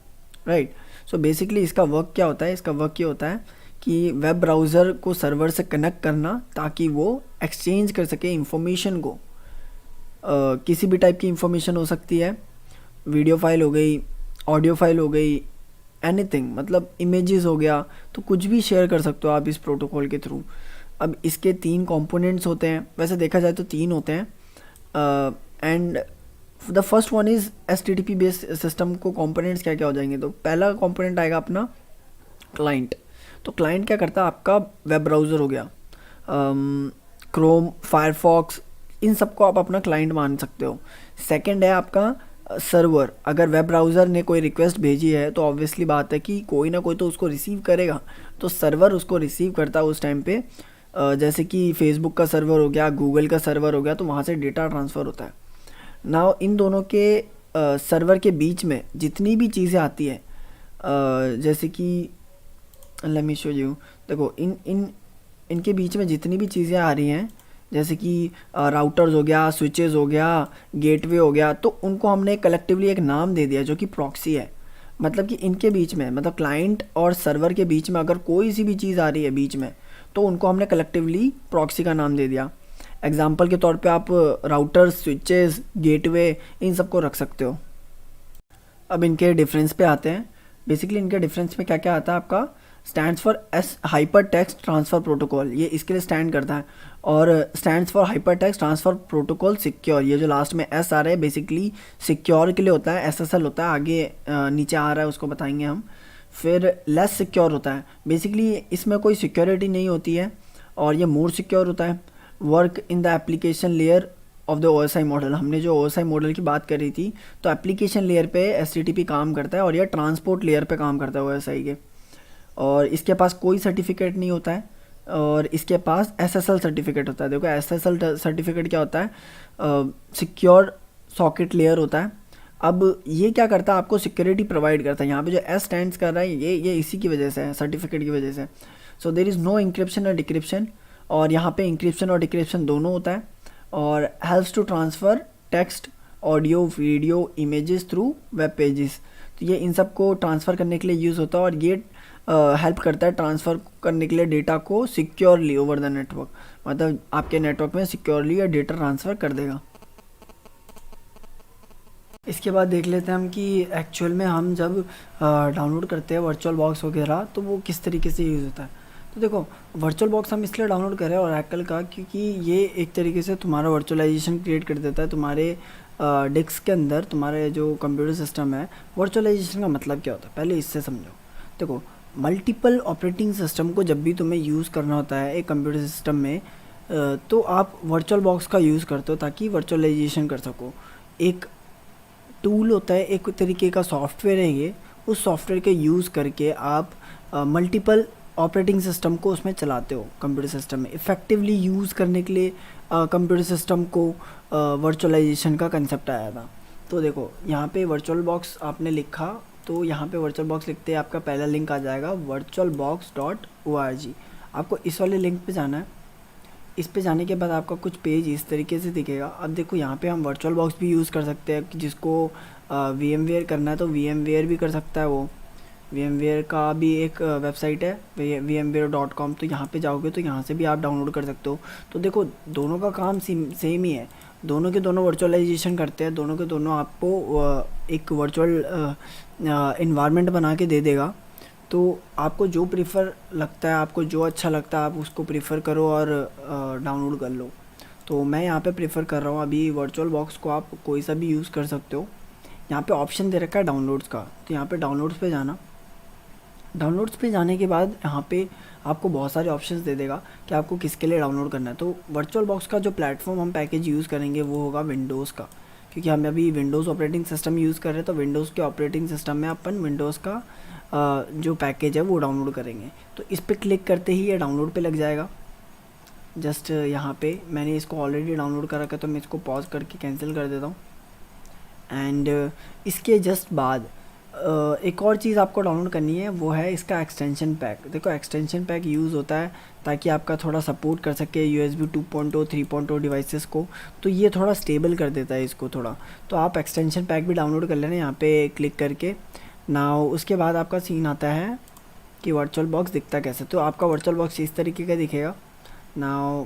राइट। सो बेसिकली इसका वर्क क्या होता है, इसका वर्क ये होता है कि वेब ब्राउज़र को सर्वर से कनेक्ट करना ताकि वो एक्सचेंज कर सके इंफॉर्मेशन को। किसी भी टाइप की इंफॉर्मेशन हो सकती है, वीडियो फाइल हो गई, ऑडियो फाइल हो गई, एनीथिंग, मतलब इमेजेस हो गया, तो कुछ भी शेयर कर सकते हो आप इस प्रोटोकॉल के थ्रू। अब इसके 3 कंपोनेंट्स होते हैं, वैसे देखा जाए तो 3 होते हैं, and the first one is HTTP based system को कंपोनेंट्स क्या क्या हो जाएंगे। तो पहला कंपोनेंट आएगा अपना क्लाइंट। तो क्लाइंट क्या करता है, आपका वेब ब्राउज़र हो गया, क्रोम, फायरफॉक्स, इन सबको आप अपना क्लाइंट मान सकते हो। सेकंड है आपका सर्वर। अगर वेब ब्राउज़र ने कोई रिक्वेस्ट भेजी है तो ऑब्वियसली बात है कि कोई ना कोई तो उसको रिसीव करेगा, तो सर्वर उसको रिसीव करता है उस टाइम पे। जैसे कि फेसबुक का सर्वर हो गया, गूगल का सर्वर हो गया, तो वहाँ से डेटा ट्रांसफ़र होता है। नाउ इन दोनों के सर्वर के बीच में जितनी भी चीज़ें आती है, जैसे कि लेट मी शो यू, देखो इनके बीच में जितनी भी चीज़ें आ रही हैं, जैसे कि राउटर्स हो गया, स्विचेस हो गया, गेटवे हो गया, तो उनको हमने कलेक्टिवली एक नाम दे दिया जो कि प्रॉक्सी है। मतलब कि इनके बीच में, मतलब क्लाइंट और सर्वर के बीच में अगर कोई सी भी चीज़ आ रही है बीच में, तो उनको हमने कलेक्टिवली प्रॉक्सी का नाम दे दिया। एग्जाम्पल के तौर पे आप राउटर्स, स्विचेस, गेटवे, इन सबको रख सकते हो। अब इनके डिफरेंस पे आते हैं। बेसिकली इनके डिफरेंस में क्या क्या आता है आपका, stands for S hyper text transfer protocol, ये इसके लिए स्टैंड करता है। और stands for hyper text transfer protocol secure, ये जो लास्ट में एस आ रहा है बेसिकली सिक्योर के लिए होता है, एसएसएल होता है, आगे नीचे आ रहा है उसको बताएंगे हम। फिर लेस सिक्योर होता है, बेसिकली इसमें कोई सिक्योरिटी नहीं होती है, और ये मोर सिक्योर होता है। Work in the application layer of the OSI model, हमने जो OSI मॉडल की बात करी थी, तो एप्लीकेशन लेयर पे HTTP काम करता है और यह ट्रांसपोर्ट लेयर पे काम करता है OSI के। और इसके पास कोई सर्टिफिकेट नहीं होता है, और इसके पास SSL सर्टिफिकेट होता है। देखो SSL सर्टिफिकेट क्या होता है, सिक्योर सॉकेट लेयर होता है। अब ये क्या करता है, आपको सिक्योरिटी प्रोवाइड करता है। यहाँ पे जो S स्टैंड्स कर रहा है, ये इसी की वजह से है, सर्टिफिकेट की वजह से। So there is no encryption और डिक्रिप्शन, और यहाँ पे इंक्रिप्शन और डिक्रिप्शन दोनों होता है। और helps to transfer text, audio, video, images through web pages, तो ये इन सब को ट्रांसफ़र करने के लिए यूज़ होता है। और ये हेल्प करता है ट्रांसफ़र करने के लिए डेटा को सिक्योरली ओवर द नेटवर्क, मतलब आपके नेटवर्क में सिक्योरली ये डेटा ट्रांसफ़र कर देगा। इसके बाद देख लेते हैं हम कि एक्चुअल में हम जब डाउनलोड करते हैं वर्चुअल बॉक्स वगैरह, तो वो किस तरीके से यूज़ होता है। तो देखो, वर्चुअल बॉक्स हम इसलिए डाउनलोड कर रहे हैं ओरेकल का, क्योंकि ये एक तरीके से तुम्हारा वर्चुअलाइजेशन क्रिएट कर देता है तुम्हारे डिस्क के अंदर। तुम्हारे जो कंप्यूटर सिस्टम है, वर्चुअलाइजेशन का मतलब क्या होता है पहले इससे समझो। देखो, मल्टीपल ऑपरेटिंग सिस्टम को जब भी तुम्हें यूज़ करना होता है एक कंप्यूटर सिस्टम में, तो आप वर्चुअल बॉक्स का यूज़ करते हो ताकि वर्चुअलाइजेशन कर सको। एक टूल होता है, एक तरीके का सॉफ्टवेयर है ये, उस सॉफ्टवेयर के यूज़ करके आप मल्टीपल ऑपरेटिंग सिस्टम को उसमें चलाते हो कंप्यूटर सिस्टम में। इफ़ेक्टिवली यूज़ करने के लिए कंप्यूटर सिस्टम को वर्चुअलाइजेशन का कंसेप्ट आया था। तो देखो, यहाँ पे वर्चुअल बॉक्स आपने लिखा, तो यहाँ पे वर्चुअल बॉक्स लिखते हैं आपका पहला लिंक आ जाएगा virtualbox.org। आपको इस वाले लिंक पे जाना है। इस पे जाने के बाद आपका कुछ पेज इस तरीके से दिखेगा। अब देखो, यहाँ पे हम वर्चुअल बॉक्स भी यूज़ कर सकते हैं, जिसको VMware करना है तो VMware भी कर सकता है। वो VMware का भी एक वेबसाइट है vmware.com, तो यहाँ पे जाओगे तो यहाँ से भी आप डाउनलोड कर सकते हो। तो देखो, दोनों का काम सेम ही है, दोनों के दोनों वर्चुअलाइजेशन करते हैं, दोनों के दोनों आपको एक वर्चुअल इन्वायरमेंट बना के दे देगा। तो आपको जो प्रीफर लगता है, आपको जो अच्छा लगता है, आप उसको प्रीफर करो और डाउनलोड कर लो। तो मैं यहाँ पे प्रीफर कर रहा हूँ अभी वर्चुअल बॉक्स को। आप कोई सा भी यूज़ कर सकते हो। यहाँ पे ऑप्शन दे रखा है डाउनलोड्स का, तो यहाँ पे डाउनलोड्स पे जाना। डाउनलोड्स पे जाने के बाद यहाँ पे आपको बहुत सारे ऑप्शंस दे देगा कि आपको किसके लिए डाउनलोड करना है। तो वर्चुअल बॉक्स का जो प्लेटफॉर्म हम पैकेज यूज़ करेंगे वो होगा विंडोज़ का, क्योंकि हम अभी विंडोज़ ऑपरेटिंग सिस्टम यूज़ कर रहे हैं। तो विंडोज़ के ऑपरेटिंग सिस्टम में अपन विंडोज़ का जो पैकेज है वो डाउनलोड करेंगे। तो इस पर क्लिक करते ही ये डाउनलोड पे लग जाएगा। जस्ट यहाँ पे मैंने इसको ऑलरेडी डाउनलोड कर रखा है, तो मैं इसको पॉज करके कैंसिल कर देता हूँ। एंड इसके जस्ट बाद एक और चीज़ आपको डाउनलोड करनी है, वो है इसका एक्सटेंशन पैक। देखो, एक्सटेंशन पैक यूज़ होता है ताकि आपका थोड़ा सपोर्ट कर सके USB 2.0 3.0 डिवाइसेस को, तो ये थोड़ा स्टेबल कर देता है इसको थोड़ा। तो आप एक्सटेंशन पैक भी डाउनलोड कर लेना यहाँ पे क्लिक करके। नाउ उसके बाद आपका सीन आता है कि वर्चुअल बॉक्स दिखता कैसे। तो आपका वर्चुअल बॉक्स इस तरीके का दिखेगा। नाउ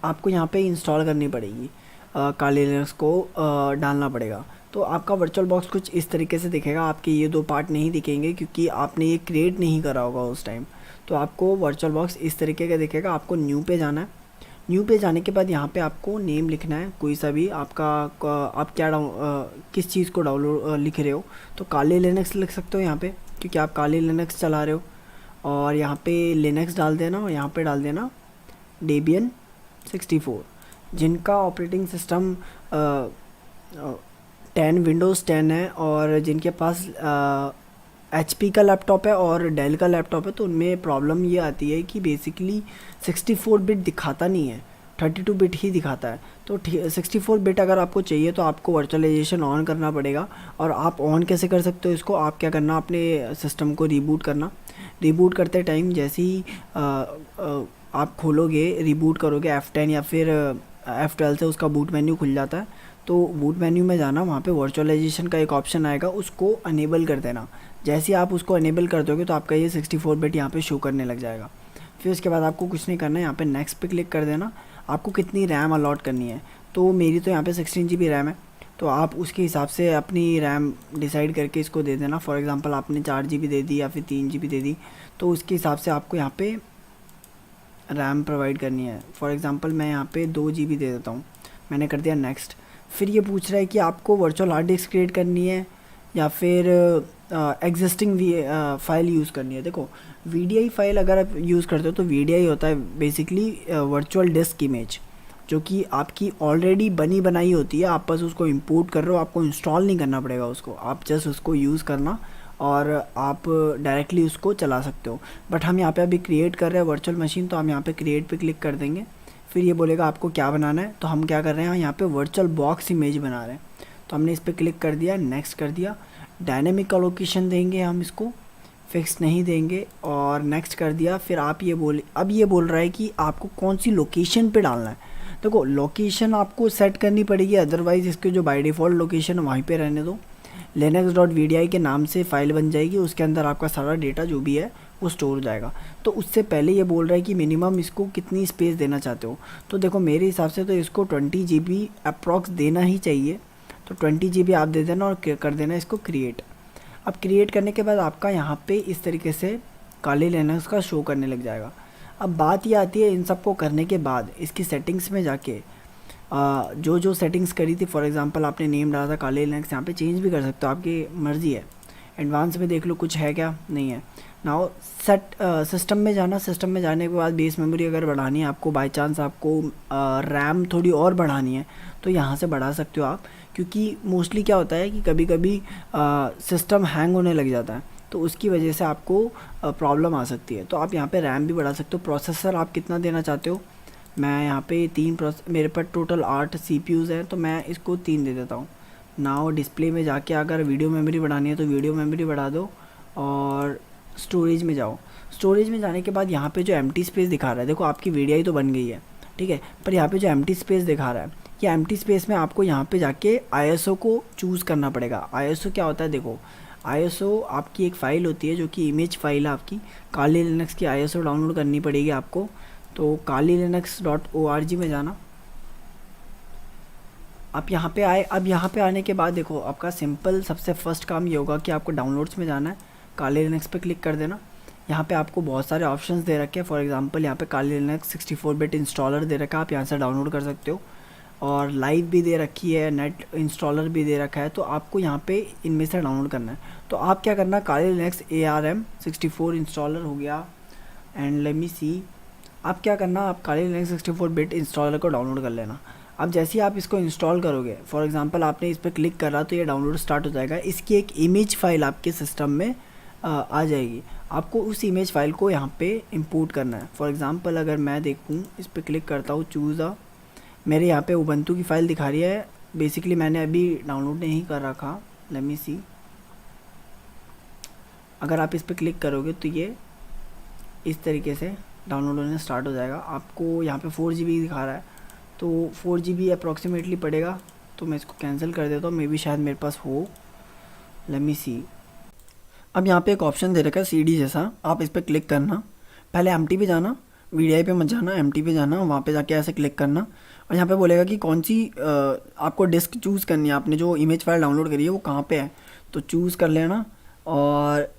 आपको यहाँ पे इंस्टॉल करनी पड़ेगी, काली लिनक्स को डालना पड़ेगा। तो आपका वर्चुअल बॉक्स कुछ इस तरीके से दिखेगा। आपके ये दो पार्ट नहीं दिखेंगे क्योंकि आपने ये क्रिएट नहीं करा होगा उस टाइम। तो आपको वर्चुअल बॉक्स इस तरीके का दिखेगा। आपको न्यू पे जाना है। न्यू पे जाने के बाद यहाँ पे आपको नेम लिखना है कोई सा भी आपका, आप क्या किस चीज़ को डाउनलोड लिख रहे हो। तो काली लिनक्स लिख सकते हो यहाँ पे, क्योंकि आप काली लिनक्स चला रहे हो। और यहाँ पे लिनक्स डाल देना, और यहाँ पे डाल देना Debian 64। जिनका ऑपरेटिंग सिस्टम 10 विंडोज़ 10 है, और जिनके पास HP का लैपटॉप है और डेल का लैपटॉप है, तो उनमें प्रॉब्लम ये आती है कि बेसिकली 64 बिट दिखाता नहीं है, 32 बिट ही दिखाता है। तो 64 बिट अगर आपको चाहिए तो आपको वर्चुअलाइजेशन ऑन करना पड़ेगा। और आप ऑन कैसे कर सकते हो इसको, आप क्या करना, अपने सिस्टम को रीबूट करना। रीबूट करते टाइम जैसे ही आप खोलोगे, रीबूट करोगे F10 या फिर F12 से उसका बूट मेन्यू खुल जाता है। तो बूट मेन्यू में जाना, वहाँ पे वर्चुअलाइजेशन का एक ऑप्शन आएगा, उसको अनेबल कर देना। जैसे ही आप उसको अनेबल कर दोगे तो आपका ये 64 बिट यहाँ पे शो करने लग जाएगा। फिर उसके बाद आपको कुछ नहीं करना है, यहाँ पे नेक्स्ट पे क्लिक कर देना। आपको कितनी रैम अलॉट करनी है, तो मेरी तो यहाँ पे 16 GB रैम है, तो आप उसके हिसाब से अपनी रैम डिसाइड करके इसको दे देना। फॉर एग्ज़ाम्पल आपने 4 GB दे दी या फिर 3 GB दे दी, तो उसके हिसाब से आपको यहाँ पे रैम प्रोवाइड करनी है। फॉर एग्ज़ाम्पल मैं यहाँ पे 2 GB दे देता हूँ, मैंने कर दिया नेक्स्ट। फिर ये पूछ रहा है कि आपको वर्चुअल हार्ड डिस्क क्रिएट करनी है या फिर एग्जिस्टिंग फाइल यूज़ करनी है। देखो VDI फाइल अगर आप यूज़ करते हो तो VDI होता है बेसिकली वर्चुअल डिस्क इमेज, जो कि आपकी ऑलरेडी बनी बनाई होती है, आप बस उसको इंपोर्ट कर रहे हो, आपको इंस्टॉल नहीं करना पड़ेगा उसको, आप जस्ट उसको यूज़ करना और आप डायरेक्टली उसको चला सकते हो। बट हम यहाँ पे अभी क्रिएट कर रहे हैं वर्चुअल मशीन, तो हम यहाँ पे क्रिएट पे क्लिक कर देंगे। फिर ये बोलेगा आपको क्या बनाना है, तो हम क्या कर रहे हैं, यहाँ पे वर्चुअल बॉक्स इमेज बना रहे हैं, तो हमने इस पर क्लिक कर दिया, नेक्स्ट कर दिया। डायनेमिक लोकेशन देंगे हम इसको, फिक्स नहीं देंगे, और नेक्स्ट कर दिया। फिर आप अब ये बोल रहा है कि आपको कौन सी लोकेशन पे डालना है। देखो लोकेशन आपको सेट करनी पड़ेगी, अदरवाइज़ इसके जो बाय डिफ़ॉल्ट लोकेशन है वहीं पे रहने दो। linux.vdi के नाम से फ़ाइल बन जाएगी, उसके अंदर आपका सारा डेटा जो भी है वो स्टोर हो जाएगा। तो उससे पहले ये बोल रहा है कि मिनिमम इसको कितनी स्पेस देना चाहते हो। तो देखो मेरे हिसाब से तो इसको 20 GB अप्रॉक्स देना ही चाहिए, तो 20 GB आप दे देना और कर देना इसको क्रिएट। अब क्रिएट करने के बाद आपका यहाँ पे इस तरीके से काली लिनक्स का शो करने लग जाएगा। अब बात ये आती है इन सबको करने के बाद इसकी सेटिंग्स में जाके जो सेटिंग्स करी थी, फॉर एग्जांपल आपने नेम डाला था काली लिनक्स, यहाँ पे चेंज भी कर सकते हो, आपकी मर्ज़ी है। एडवांस में देख लो कुछ है क्या, नहीं है। नाउ सेट सिस्टम में जाना, सिस्टम में जाने के बाद बेस मेमोरी अगर बढ़ानी है आपको, बाय चांस आपको रैम थोड़ी और बढ़ानी है तो यहाँ से बढ़ा सकते हो आप, क्योंकि मोस्टली क्या होता है कि कभी कभी सिस्टम हैंग होने लग जाता है, तो उसकी वजह से आपको प्रॉब्लम आ सकती है। तो आप यहाँ पे रैम भी बढ़ा सकते हो। प्रोसेसर आप कितना देना चाहते हो, मैं यहाँ पे मेरे पास टोटल 8 CPUs हैं, तो मैं इसको 3 दे देता हूँ। नाउ डिस्प्ले में जाके अगर वीडियो मेमोरी बढ़ानी है तो वीडियो मेमोरी बढ़ा दो, और स्टोरेज में जाओ। स्टोरेज में जाने के बाद यहाँ पे जो एम्प्टी स्पेस दिखा रहा है, देखो आपकी VDI तो बन गई है, ठीक है, पर यहाँ पे जो एम्प्टी स्पेस दिखा रहा है, ये एम्प्टी स्पेस में आपको यहाँ पे जाके ISO को चूज़ करना पड़ेगा। ISO क्या होता है, देखो ISO आपकी एक फ़ाइल होती है जो कि इमेज फाइल है आपकी। काली लिनक्स की ISO डाउनलोड करनी पड़ेगी आपको, तो kalilinux.org में जाना। आप यहाँ पे आए, अब यहाँ पे आने के बाद देखो आपका सिंपल सबसे फर्स्ट काम ये होगा कि आपको डाउनलोड्स में जाना है, काली लिनक्स पे क्लिक कर देना। यहाँ पे आपको बहुत सारे ऑप्शंस दे रखे हैं, फॉर एग्जांपल यहाँ पे काली लिनक्स 64 बिट इंस्टॉलर दे रखा है, आप यहाँ से डाउनलोड कर सकते हो, और लाइव भी दे रखी है, नेट इंस्टॉलर भी दे रखा है, तो आपको यहाँ पे इनमें से डाउनलोड करना है। तो आप क्या करना, काली लिनक्स ARM 64 इंस्टॉलर हो गया, एंड लेट मी सी, आप क्या करना, आप काली लिनक्स 64 बिट इंस्टॉलर को डाउनलोड कर लेना। अब जैसे ही आप इसको इंस्टॉल करोगे, फॉर एग्जांपल आपने इस पर क्लिक करा तो ये डाउनलोड स्टार्ट हो जाएगा। इसकी एक इमेज फाइल आपके सिस्टम में आ जाएगी, आपको उस इमेज फाइल को यहाँ पे इंपोर्ट करना है। फॉर एग्जांपल अगर मैं देखूँ, इस पर क्लिक करता हूँ, चूज़ अ, मेरे यहाँ पे उबंटू की फ़ाइल दिखा रही है, बेसिकली मैंने अभी डाउनलोड नहीं कर रखा, लेट मी सी। अगर आप इस पर क्लिक करोगे तो ये इस तरीके से डाउनलोड होने स्टार्ट हो जाएगा। आपको यहाँ पे 4 GB दिखा रहा है, तो 4 GB अप्रॉक्सीमेटली पड़ेगा, तो मैं इसको कैंसिल कर देता हूँ, मे बी शायद मेरे पास हो, लेट मी सी। अब यहाँ पे एक ऑप्शन दे रखा है CD जैसा, आप इस पर क्लिक करना, पहले एम्प्टी पे जाना, VDI पे मत जाना, एम्प्टी पे जाना, वहाँ पे जाके ऐसे क्लिक करना, और यहाँ पे बोलेगा कि कौन सी आपको डिस्क चूज़ करनी है, आपने जो इमेज फाइल डाउनलोड करी है वो कहाँ पे है, तो चूज़ कर लेना। और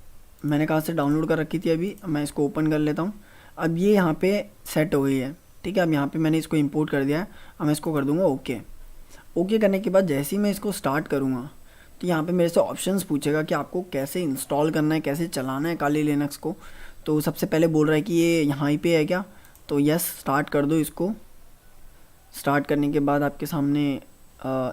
मैंने कहाँ से डाउनलोड कर रखी थी, अभी मैं इसको ओपन कर लेता हूँ। अब ये यहाँ पे सेट हो गई है, ठीक है। अब यहाँ पे मैंने इसको इंपोर्ट कर दिया है, अब मैं इसको कर दूँगा ओके। ओके करने के बाद जैसे ही मैं इसको स्टार्ट करूँगा तो यहाँ पे मेरे से ऑप्शंस पूछेगा कि आपको कैसे इंस्टॉल करना है, कैसे चलाना है काली लिनक्स को। तो सबसे पहले बोल रहा है कि ये यहाँ ही पे है क्या, तो यस स्टार्ट कर दो इसको। स्टार्ट करने के बाद आपके सामने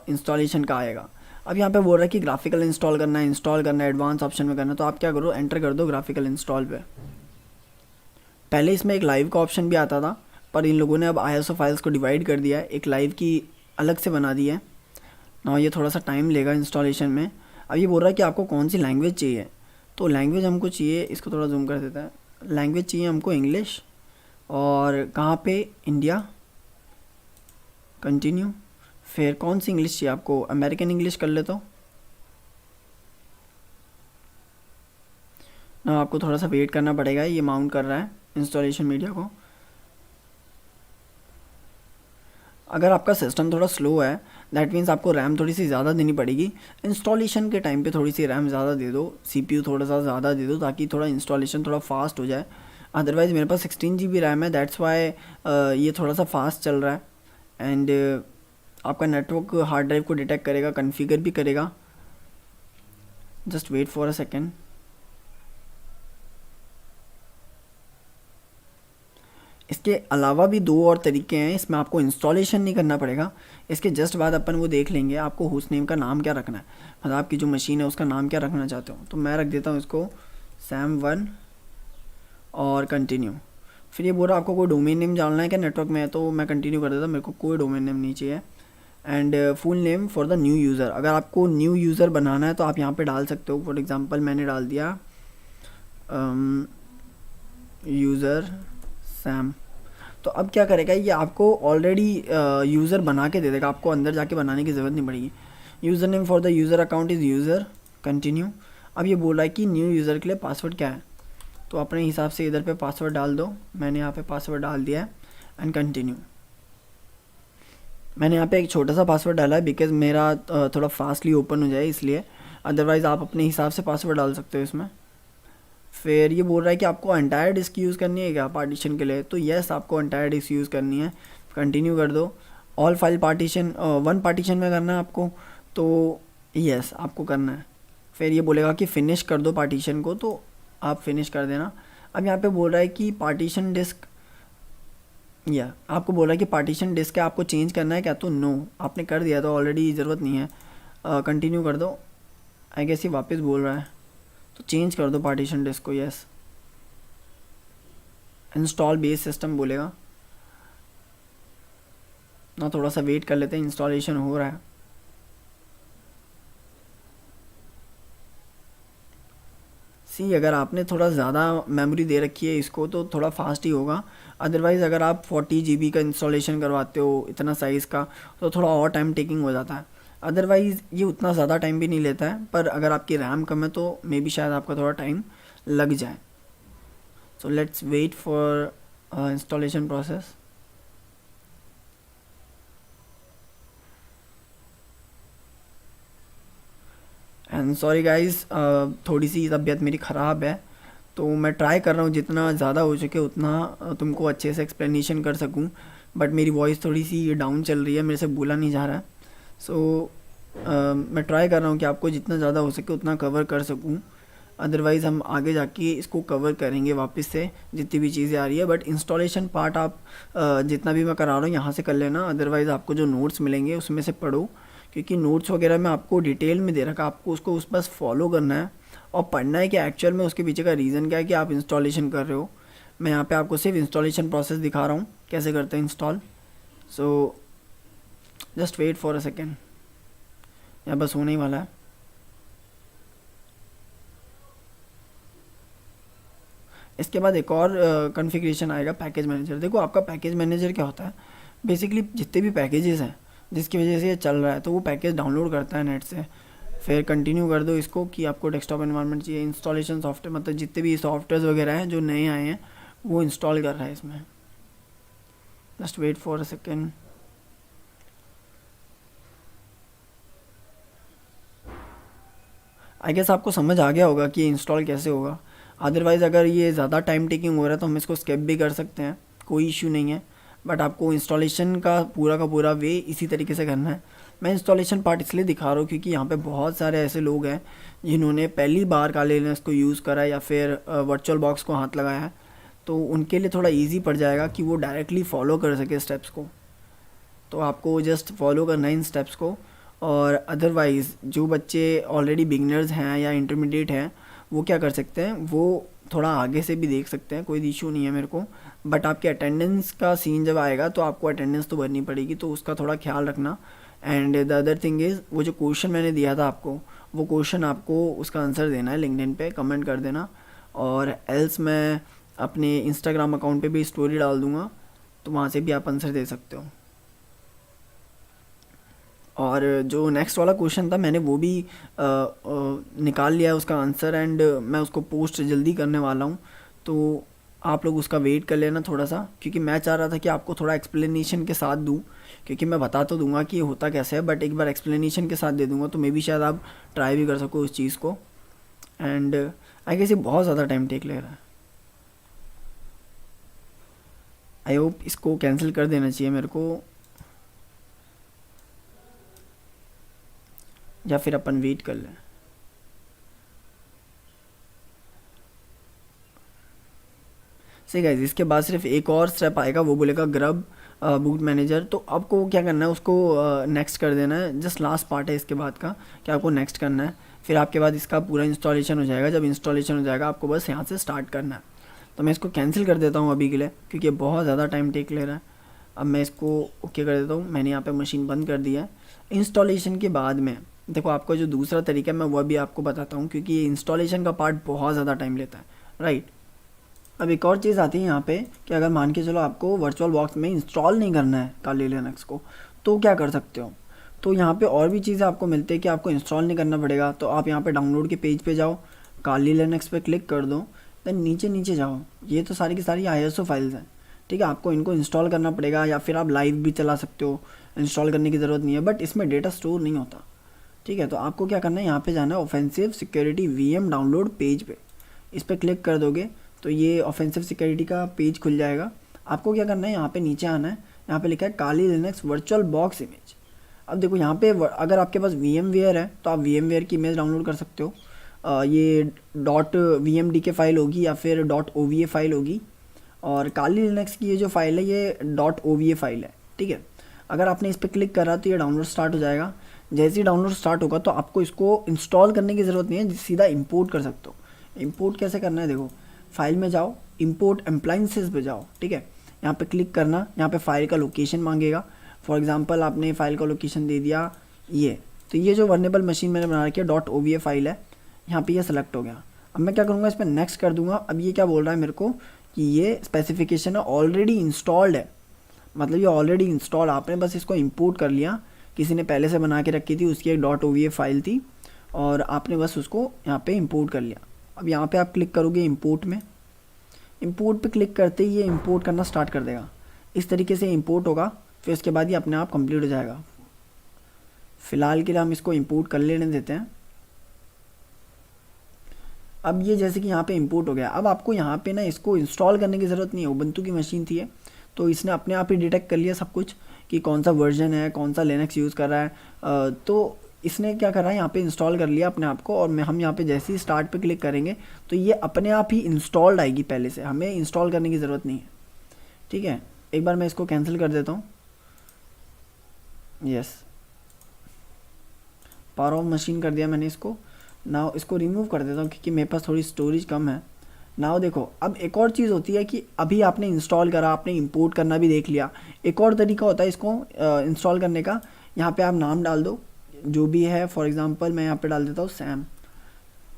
इंस्टॉलेशन का आएगा। अब यहाँ पे बोल रहा है कि ग्राफिकल इंस्टॉल करना है, एडवांस ऑप्शन में करना है, तो आप क्या करो, एंटर कर दो ग्राफिकल इंस्टॉल पे। पहले इसमें एक लाइव का ऑप्शन भी आता था, पर इन लोगों ने अब ISO फाइल्स को डिवाइड कर दिया है, एक लाइव की अलग से बना दी है ना। ये थोड़ा सा टाइम लेगा इंस्टॉलेशन में। अब ये बोल रहा है कि आपको कौन सी लैंग्वेज चाहिए, तो लैंग्वेज हमको चाहिए, इसको थोड़ा जूम कर देता है, लैंग्वेज चाहिए हमको इंग्लिश, और कहाँ पे, इंडिया, कंटिन्यू। फिर कौन सी इंग्लिश चाहिए आपको, अमेरिकन इंग्लिश कर लेता हूँ ना। आपको थोड़ा सा वेट करना पड़ेगा, ये माउंट कर रहा है इंस्टॉलेशन मीडिया को। अगर आपका सिस्टम थोड़ा स्लो है दैट मीन्स आपको रैम थोड़ी सी ज़्यादा देनी पड़ेगी। इंस्टॉलेशन के टाइम पे थोड़ी सी रैम ज़्यादा दे दो, CPU थोड़ा सा ज़्यादा दे दो, ताकि थोड़ा इंस्टॉलेशन थोड़ा फास्ट हो जाए। अदरवाइज़ मेरे पास 16 GB रैम है, दैट्स वाई ये थोड़ा सा फास्ट चल रहा है। एंड आपका नेटवर्क हार्ड ड्राइव को डिटेक्ट करेगा, कन्फिगर भी करेगा। Just wait for a second. इसके अलावा भी दो और तरीके हैं, इसमें आपको इंस्टॉलेशन नहीं करना पड़ेगा। इसके जस्ट बाद अपन वो देख लेंगे आपको होस्ट नेम का नाम क्या रखना है, मतलब आपकी जो मशीन है उसका नाम क्या रखना चाहते हो। तो मैं रख देता हूँ इसको SAM1 और कंटिन्यू। फिर ये बोल रहा आपको कोई डोमेन नेम जानना है क्या नेटवर्क में, तो मैं कंटिन्यू कर देता हूँ, मेरे को कोई डोमेन नेम नहीं चाहिए। And full name for the new user, अगर आपको न्यू यूज़र बनाना है तो आप यहाँ पे डाल सकते हो। फॉर एग्जांपल मैंने डाल दिया यूज़र सैम। तो अब क्या करेगा, ये आपको ऑलरेडी यूज़र बना के दे देगा, आपको अंदर जाके बनाने की ज़रूरत नहीं पड़ेगी। User name for the user account is user, continue. अब ये बोल रहा है कि न्यू यूज़र के लिए पासवर्ड क्या है, तो अपने हिसाब से इधर पे पासवर्ड डाल दो। मैंने यहाँ पे पासवर्ड डाल दिया है एंड कंटिन्यू। मैंने यहाँ पे एक छोटा सा पासवर्ड डाला है बिकॉज़ मेरा थोड़ा फास्टली ओपन हो जाए इसलिए, अदरवाइज़ आप अपने हिसाब से पासवर्ड डाल सकते हो इसमें। फिर ये बोल रहा है कि आपको एंटायर डिस्क यूज़ करनी है क्या पार्टीशन के लिए, तो येस आपको एंटायर डिस्क यूज़ करनी है, कंटिन्यू कर दो। ऑल फाइल पार्टीशन 1 पार्टीशन में करना है आपको, तो येस आपको करना है। फिर ये बोलेगा कि फ़िनिश कर दो पार्टीशन को, तो आप फिनिश कर देना। अब यहाँ पे बोल रहा है कि पार्टीशन डिस्क, या आपको बोल रहा है कि पार्टीशन डिस्क है, आपको चेंज करना है क्या, तो नो आपने कर दिया तो ऑलरेडी ज़रूरत नहीं है, कंटिन्यू कर दो। आई गेस ये वापस बोल रहा है, तो चेंज कर दो पार्टीशन डिस्क को, यस। इंस्टॉल बेस सिस्टम बोलेगा ना, थोड़ा सा वेट कर लेते हैं, इंस्टॉलेशन हो रहा है। सी अगर आपने थोड़ा ज़्यादा मेमोरी दे रखी है इसको तो थोड़ा फास्ट ही होगा, अदरवाइज़ अगर आप 40 GB का इंस्टॉलेशन करवाते हो इतना साइज़ का तो थोड़ा और टाइम टेकिंग हो जाता है। अदरवाइज़ ये उतना ज़्यादा टाइम भी नहीं लेता है, पर अगर आपकी रैम कम है तो मे बी शायद आपका थोड़ा टाइम लग जाए। So let's wait for installation process. And sorry guys, थोड़ी सी तबीयत मेरी ख़राब है, तो मैं ट्राई कर रहा हूँ जितना ज़्यादा हो सके उतना तुमको अच्छे से एक्सप्लेनेशन कर सकूँ, बट मेरी वॉइस थोड़ी सी डाउन चल रही है, मेरे से बोला नहीं जा रहा है। सो मैं ट्राई कर रहा हूँ कि आपको जितना ज़्यादा हो सके उतना कवर कर सकूँ, अदरवाइज़ हम आगे जाके इसको कवर करेंगे वापस से जितनी भी चीज़ें आ रही है। बट इंस्टॉलेशन पार्ट आप जितना भी मैं करा रहा हूँ यहाँ से कर लेना, अदरवाइज़ आपको जो नोट्स मिलेंगे उसमें से पढ़ो, क्योंकि नोट्स वगैरह में आपको डिटेल में दे रखा, आपको उसको उस बस फॉलो करना है और पढ़ना है कि एक्चुअल में उसके पीछे का रीज़न क्या है कि आप इंस्टॉलेशन कर रहे हो। मैं यहाँ पे आपको सिर्फ इंस्टॉलेशन प्रोसेस दिखा रहा हूँ कैसे करते हैं install. So just wait for a second, यहाँ बस होने ही वाला है। इसके बाद एक और कॉन्फ़िगरेशन आएगा, पैकेज मैनेजर। देखो आपका पैकेज मैनेजर क्या होता है, बेसिकली जितने भी पैकेजेस हैं जिसकी वजह से ये चल रहा है तो वो पैकेज डाउनलोड करता है नेट से। फिर कंटिन्यू कर दो इसको कि आपको डेस्कटॉप एनवायरनमेंट चाहिए। इंस्टॉलेशन सॉफ्टवेयर मतलब जितने भी सॉफ्टवेयर वगैरह हैं जो नए आए हैं वो इंस्टॉल कर रहा है इसमें। Just wait for a second. I guess आपको समझ आ गया होगा कि इंस्टॉल कैसे होगा, अदरवाइज़ अगर ये ज़्यादा टाइम टेकिंग हो रहा है तो हम इसको स्किप भी कर सकते हैं, कोई इशू नहीं है। बट आपको इंस्टॉलेशन का पूरा वे इसी तरीके से करना है। मैं इंस्टॉलेशन पार्ट इसलिए दिखा रहा हूँ क्योंकि यहाँ पे बहुत सारे ऐसे लोग हैं जिन्होंने पहली बार काले लिनक्स को यूज़ करा है या फिर वर्चुअल बॉक्स को हाथ लगाया है, तो उनके लिए थोड़ा ईजी पड़ जाएगा कि वो डायरेक्टली फॉलो कर सके स्टेप्स को। तो आपको जस्ट फॉलो करना है इन स्टेप्स को। और अदरवाइज़ जो बच्चे ऑलरेडी बिगनर्स हैं या इंटरमीडिएट हैं वो क्या कर सकते हैं, वो थोड़ा आगे से भी देख सकते हैं, कोई इशू नहीं है मेरे को। बट आपके अटेंडेंस का सीन जब आएगा तो आपको अटेंडेंस तो भरनी पड़ेगी, तो उसका थोड़ा ख्याल रखना। And the other thing is, वो जो क्वेश्चन मैंने दिया था आपको, वो क्वेश्चन आपको उसका आंसर देना है, लिंक्डइन पे कमेंट कर देना। और एल्स मैं अपने इंस्टाग्राम अकाउंट पे भी स्टोरी डाल दूँगा, तो वहाँ से भी आप आंसर दे सकते हो। और जो नेक्स्ट वाला क्वेश्चन था मैंने वो भी निकाल लिया है उसका आंसर, एंड मैं उसको पोस्ट जल्दी करने वाला हूँ। तो आप लोग उसका वेट कर लेना थोड़ा सा, क्योंकि मैं चाह रहा था कि आपको थोड़ा एक्सप्लेनेशन के साथ दूँ, क्योंकि मैं बता तो दूंगा कि ये होता कैसे है, बट एक बार एक्सप्लेनेशन के साथ दे दूंगा तो मे भी शायद आप ट्राई भी कर सको उस चीज़ को। एंड आई गेस ये बहुत ज़्यादा टाइम टेक ले रहा है। आई होप इसको कैंसिल कर देना चाहिए मेरे को, या फिर अपन वेट कर लें। सही गाइस, इसके बाद सिर्फ एक और स्टेप आएगा, वो बोलेगा ग्रब बूट मैनेजर। तो आपको क्या करना है, उसको नेक्स्ट कर देना है। जस्ट लास्ट पार्ट है इसके बाद का, कि आपको नेक्स्ट करना है। फिर आपके बाद इसका पूरा इंस्टॉलेशन हो जाएगा। जब इंस्टॉलेशन हो जाएगा आपको बस यहाँ से स्टार्ट करना है। तो मैं इसको कैंसिल कर देता हूँ अभी के लिए, क्योंकि ये बहुत ज़्यादा टाइम टेक ले रहा है। अब मैं इसको ओके कर देता हूँ। मैंने यहाँ पे मशीन बंद कर दिया है। इंस्टॉलेशन के बाद में देखो, आपका जो दूसरा तरीका है मैं वह भी आपको बताता हूँ, क्योंकि ये इंस्टॉलेशन का पार्ट बहुत ज़्यादा टाइम लेता है, राइट। अब एक और चीज़ आती है यहाँ पे, कि अगर मान के चलो आपको वर्चुअल बॉक्स में इंस्टॉल नहीं करना है काली लिनक्स को, तो क्या कर सकते हो। तो यहाँ पे और भी चीज़ें आपको मिलती है कि आपको इंस्टॉल नहीं करना पड़ेगा। तो आप यहाँ पे डाउनलोड के पेज पे जाओ, काली लिनक्स पे क्लिक कर दो, देन नीचे नीचे जाओ। ये तो सारी की सारी ISO फाइल्स हैं, ठीक है। आपको इनको इंस्टॉल करना पड़ेगा, या फिर आप लाइव भी चला सकते हो, इंस्टॉल करने की ज़रूरत नहीं है। बट इसमें डेटा स्टोर नहीं होता, ठीक है। तो आपको क्या करना है, यहाँ पे जाना है offensive security VM download page पे। इस पर क्लिक कर दोगे तो ये ऑफेंसिव सिक्योरिटी का पेज खुल जाएगा। आपको क्या करना है, यहाँ पे नीचे आना है। यहाँ पे लिखा है काली लिनक्स वर्चुअल बॉक्स इमेज। अब देखो यहाँ पे अगर आपके पास VMware है तो आप VMware की इमेज डाउनलोड कर सकते हो। ये .vmdk फाइल होगी या फिर .ova फाइल होगी। और काली लिनक्स की ये जो फाइल है ये .ova फाइल है, ठीक है। अगर आपने इस पर क्लिक करा तो ये डाउनलोड स्टार्ट हो जाएगा। जैसे ही डाउनलोड स्टार्ट होगा तो आपको इसको इंस्टॉल करने की ज़रूरत नहीं है, सीधा इंपोर्ट कर सकते हो। इंपोर्ट कैसे करना है, देखो फाइल में जाओ, इंपोर्ट अप्लायंसेस पे जाओ, ठीक है। यहाँ पे क्लिक करना, यहाँ पे फाइल का लोकेशन मांगेगा। फॉर एग्जांपल आपने फाइल का लोकेशन दे दिया ये, तो ये जो वर्नेबल मशीन मैंने बना रखी है .ova फाइल है, यहाँ पे ये सेलेक्ट हो गया। अब मैं क्या करूँगा, इस पर नेक्स्ट कर दूंगा। अब ये क्या बोल रहा है मेरे को कि ये स्पेसिफिकेशन है ऑलरेडी इंस्टॉल्ड है, मतलब ये ऑलरेडी इंस्टॉल, आपने बस इसको इंपोर्ट कर लिया। किसी ने पहले से बना के रखी थी, उसकी एक .ova फाइल थी और आपने बस उसको यहाँ पे इंपोर्ट कर लिया। अब यहाँ पे आप क्लिक करोगे इंपोर्ट में, इंपोर्ट पे क्लिक करते ही ये इंपोर्ट करना स्टार्ट कर देगा। इस तरीके से इंपोर्ट होगा, फिर उसके बाद ये अपने आप कंप्लीट हो जाएगा। फ़िलहाल के लिए हम इसको इंपोर्ट कर लेने देते हैं। अब ये जैसे कि यहाँ पे इंपोर्ट हो गया। अब आपको यहाँ पे ना इसको इंस्टॉल करने की ज़रूरत नहीं है, उबंटू की मशीन थी ये, तो इसने अपने आप ही डिटेक्ट कर लिया सब कुछ कि कौन सा वर्जन है, कौन सा लिनक्स यूज़ कर रहा है। तो इसने क्या करा है, यहाँ पे इंस्टॉल कर लिया अपने आप को। और हम यहाँ पे जैसे ही स्टार्ट पे क्लिक करेंगे तो ये अपने आप ही इंस्टॉल्ड आएगी, पहले से हमें इंस्टॉल करने की ज़रूरत नहीं है, ठीक है। एक बार मैं इसको कैंसिल कर देता हूँ। यस, पावर ऑफ मशीन कर दिया मैंने इसको। नाउ इसको रिमूव कर देता हूँ क्योंकि मेरे पास थोड़ी स्टोरेज कम है। नाउ देखो, अब एक और चीज़ होती है कि अभी आपने इंस्टॉल करा, आपने इंपोर्ट करना भी देख लिया। एक और तरीका होता है इसको इंस्टॉल करने का। यहाँ पे आप नाम डाल दो जो भी है। फॉर एग्जांपल मैं यहाँ पे डाल देता हूँ सैम,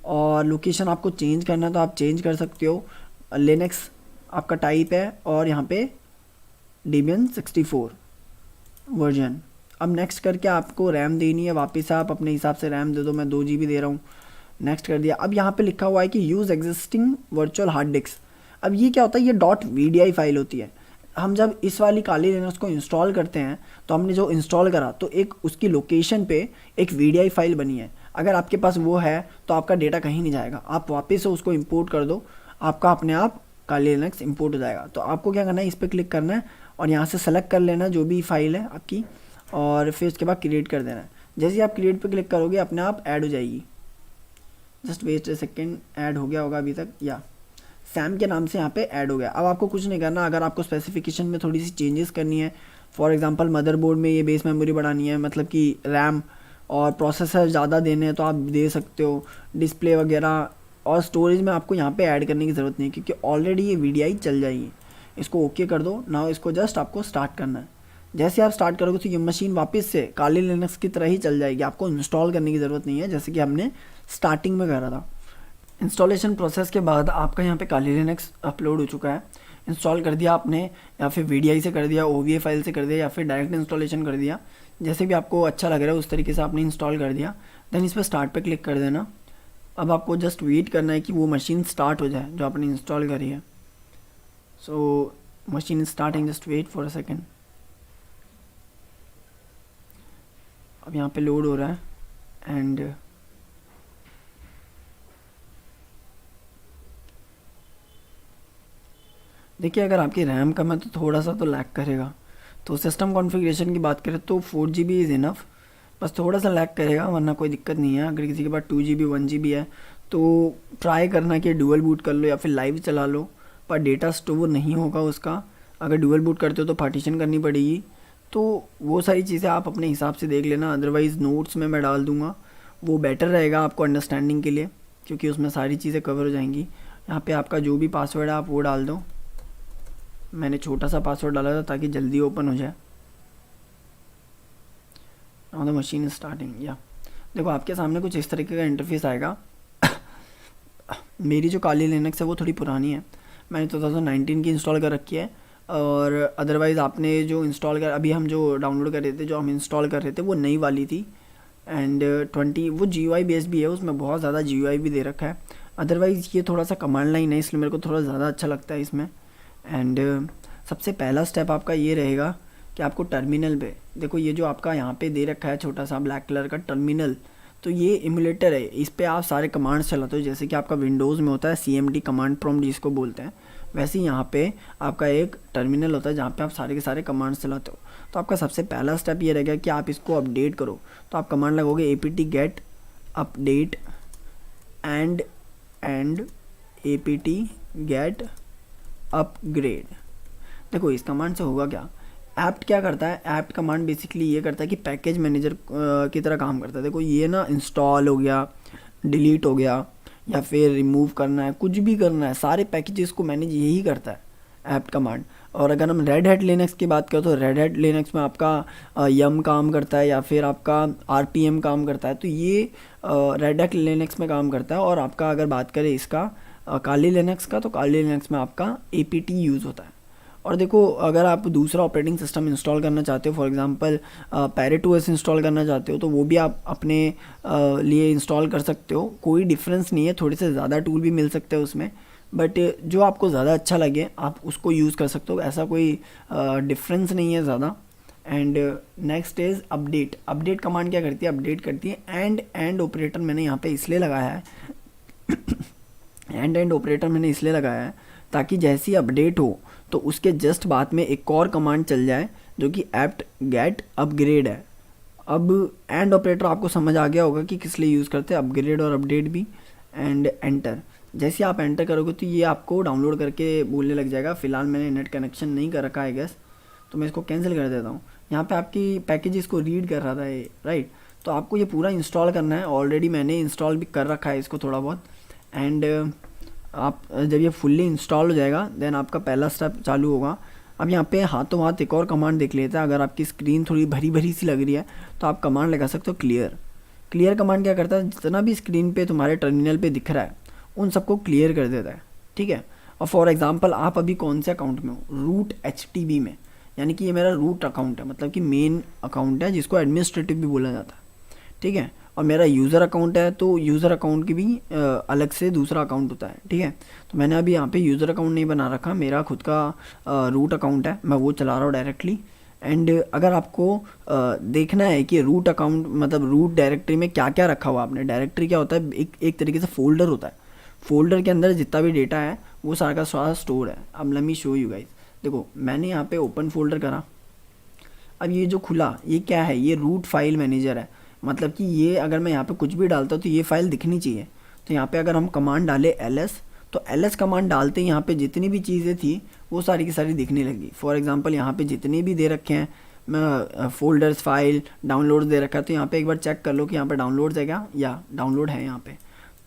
और लोकेशन आपको चेंज करना है तो आप चेंज कर सकते हो। लिनक्स आपका टाइप है, और यहाँ पे Debian 64 वर्जन। अब नेक्स्ट करके आपको रैम देनी है, वापस आप अपने हिसाब से रैम दे दो। मैं 2 GB दे रहा हूँ, नेक्स्ट कर दिया। अब यहाँ पे लिखा हुआ है कि use existing virtual hard disk. अब ये क्या होता है, ये .vdi फाइल होती है। हम जब इस वाली काली लिनक्स को इंस्टॉल करते हैं तो हमने जो इंस्टॉल करा तो एक उसकी लोकेशन पे एक VDI फाइल बनी है। अगर आपके पास वो है तो आपका डेटा कहीं नहीं जाएगा, आप वापस से उसको इंपोर्ट कर दो, आपका अपने आप काली लिनक्स इंपोर्ट हो जाएगा। तो आपको क्या करना है, इस पर क्लिक करना है और यहाँ से सेलेक्ट कर लेना जो भी फाइल है आपकी, और फिर उसके बाद क्रिएट कर देना है। जैसे ही आप क्रिएट पे क्लिक करोगे अपने आप ऐड हो जाएगी। जस्ट वेस्ट ए सेकेंड, ऐड हो गया होगा अभी तक, या सैम के नाम से यहाँ पे ऐड हो गया। अब आपको कुछ नहीं करना। अगर आपको स्पेसिफिकेशन में थोड़ी सी चेंजेस करनी है, फॉर एग्जांपल मदरबोर्ड में ये बेस मेमोरी बढ़ानी है, मतलब कि रैम और प्रोसेसर ज़्यादा देने हैं तो आप दे सकते हो। डिस्प्ले वगैरह और स्टोरेज में आपको यहाँ पे ऐड करने की ज़रूरत नहीं है क्योंकि ऑलरेडी ये VDI चल जाएगी। इसको ओके कर दो ना, इसको जस्ट आपको स्टार्ट करना है। जैसे आप स्टार्ट करोगे तो ये मशीन वापस से काली लिनक्स की तरह ही चल जाएगी, आपको इंस्टॉल करने की ज़रूरत नहीं है जैसे कि हमने स्टार्टिंग में करा था। इंस्टॉलेशन प्रोसेस के बाद आपका यहाँ पे काली लिनक्स अपलोड हो चुका है। इंस्टॉल कर दिया आपने, या फिर VDI से कर दिया, OVA फाइल से कर दिया, या फिर डायरेक्ट इंस्टॉलेशन कर दिया, जैसे भी आपको अच्छा लग रहा है उस तरीके से आपने इंस्टॉल कर दिया। देन इस पर स्टार्ट पे क्लिक कर देना। अब आपको जस्ट वेट करना है कि वो मशीन स्टार्ट हो जाए जो आपने इंस्टॉल करी है। So machine starting, just wait for a second. अब यहाँ पे लोड हो रहा है एंड देखिए अगर आपकी रैम कम है तो थोड़ा सा तो लैग करेगा। तो सिस्टम कॉन्फ़िगरेशन की बात करें तो 4 GB इज़ इनफ, बस थोड़ा सा लैग करेगा वरना कोई दिक्कत नहीं है। अगर किसी के पास 2 GB 1 GB है तो ट्राई करना कि डुअल बूट कर लो या फिर लाइव चला लो, पर डेटा स्टोर नहीं होगा उसका। अगर डुअल बूट करते हो तो पार्टीशन करनी पड़ेगी। तो वो सारी चीज़ें आप अपने हिसाब से देख लेना, अदरवाइज़ नोट्स में मैं डाल दूँगा, वो बेटर रहेगा आपको अंडरस्टैंडिंग के लिए क्योंकि उसमें सारी चीज़ें कवर हो जाएंगी। यहाँ पे आपका जो भी पासवर्ड है आप वो डाल दो। मैंने छोटा सा पासवर्ड डाला था ताकि जल्दी ओपन हो जाए। Now the machine is starting. या देखो आपके सामने कुछ इस तरीके का इंटरफेस आएगा। मेरी जो काली लिनक्स है वो थोड़ी पुरानी है, मैंने 2019 की इंस्टॉल कर रखी है। और अदरवाइज़ आपने जो इंस्टॉल कर, अभी हम जो डाउनलोड कर रहे थे, जो हम इंस्टॉल कर रहे थे वो नई वाली थी। एंड 20 वो GUI बेस्ड भी है, उसमें बहुत ज़्यादा GUI भी दे रखा है। अदरवाइज़ ये थोड़ा सा कमांड लाइन है इसलिए मेरे को थोड़ा ज़्यादा अच्छा लगता है इसमें। एंड सबसे पहला स्टेप आपका ये रहेगा कि आपको टर्मिनल पे देखो, ये जो आपका यहाँ पे दे रखा है छोटा सा ब्लैक कलर का टर्मिनल, तो ये इमुलेटर है, इस पे आप सारे कमांड्स चलाते हो। जैसे कि आपका विंडोज़ में होता है CMD कमांड प्रॉम्प्ट जिसको बोलते हैं, वैसे ही यहाँ पे आपका एक टर्मिनल होता है जहाँ पे आप सारे के सारे कमांड्स चलाते हो। तो आपका सबसे पहला स्टेप ये रहेगा कि आप इसको अपडेट करो। तो आप कमांड लगोगे apt get update and apt get upgrade. देखो इस कमांड से होगा क्या, एप्ट क्या करता है, एप्ट कमांड बेसिकली ये करता है कि पैकेज मैनेजर की तरह काम करता है। देखो ये ना इंस्टॉल हो गया, डिलीट हो गया, या फिर रिमूव करना है, कुछ भी करना है, सारे पैकेजेस को मैनेज यही करता है एप्ट कमांड। और अगर हम रेड हैट लिनक्स की बात करें तो रेड हैट लिनक्स में आपका यम काम करता है या फिर आपका RPM काम करता है। तो ये रेड हैट लिनक्स में काम करता है। और आपका अगर बात करें इसका काली लिनक्स का, तो काली लिनक्स में आपका APT यूज़ होता है। और देखो अगर आप दूसरा ऑपरेटिंग सिस्टम इंस्टॉल करना चाहते हो, for example parrot OS install करना चाहते हो, तो वो भी आप अपने लिए इंस्टॉल कर सकते हो। कोई डिफरेंस नहीं है, थोड़े से ज़्यादा टूल भी मिल सकते हैं उसमें, बट जो आपको ज़्यादा अच्छा लगे आप उसको यूज़ कर सकते हो, ऐसा कोई डिफरेंस नहीं है ज़्यादा। And next is update. Update command क्या करती है, अपडेट करती है एंड ऑपरेटर मैंने यहाँ पे इसलिए लगाया है एंड ऑपरेटर मैंने इसलिए लगाया है ताकि जैसी अपडेट हो तो उसके जस्ट बाद में एक और कमांड चल जाए जो कि apt get अपग्रेड है। अब एंड ऑपरेटर आपको समझ आ गया होगा कि किस लिए यूज़ करते हैं, अपग्रेड और अपडेट भी। एंड एंटर, जैसे आप एंटर करोगे तो ये आपको डाउनलोड करके बोलने लग जाएगा। फ़िलहाल मैंने नेट कनेक्शन नहीं कर रखा है गैस, तो मैं इसको कैंसिल कर देता हूँ। यहाँ पे आपकी पैकेजेस को रीड कर रहा था ये, राइट। तो आपको ये पूरा इंस्टॉल करना है, ऑलरेडी मैंने इंस्टॉल भी कर रखा है इसको थोड़ा बहुत। एंड आप जब ये फुल्ली इंस्टॉल हो जाएगा देन आपका पहला स्टेप चालू होगा। अब यहाँ पे हाथों हाथ एक और कमांड देख लेते हैं। अगर आपकी स्क्रीन थोड़ी भरी भरी सी लग रही है तो आप कमांड लगा सकते हो क्लियर। क्लियर कमांड क्या करता है, जितना भी स्क्रीन पे तुम्हारे टर्मिनल पे दिख रहा है उन सबको क्लियर कर देता है, ठीक है। और फॉर एग्जांपल आप अभी कौन से अकाउंट में हो, रूट HTB में, यानी कि ये मेरा रूट अकाउंट है, मतलब कि मेन अकाउंट है जिसको एडमिनिस्ट्रेटिव भी बोला जाता है, ठीक है। और मेरा यूज़र अकाउंट है तो यूज़र अकाउंट की भी अलग से दूसरा अकाउंट होता है, ठीक है। तो मैंने अभी यहाँ पे यूज़र अकाउंट नहीं बना रखा, मेरा खुद का रूट अकाउंट है, मैं वो चला रहा हूँ डायरेक्टली। एंड अगर आपको देखना है कि रूट अकाउंट मतलब रूट डायरेक्टरी में क्या क्या रखा हुआ आपने, डायरेक्टरी क्या होता है, एक तरीके से फोल्डर होता है। फोल्डर के अंदर जितना भी डेटा है वो सारा का सारा स्टोर है। अब late me show you guys. देखो मैंने यहाँ पे ओपन फोल्डर करा, अब ये जो खुला ये क्या है, ये रूट फाइल मैनेजर है। मतलब कि ये अगर मैं यहाँ पे कुछ भी डालता हूँ तो ये फाइल दिखनी चाहिए। तो यहाँ पे अगर हम कमांड डालें ls, तो ls कमांड डालते ही यहाँ पे जितनी भी चीज़ें थी वो सारी की सारी दिखने लगी। फॉर एग्जांपल यहाँ पे जितने भी दे रखे हैं, मैं फोल्डर्स, फाइल, डाउनलोड दे रखा है, तो यहाँ पे एक बार चेक कर लो कि यहाँ पे डाउनलोड्स है क्या, या डाउनलोड है यहाँ पे।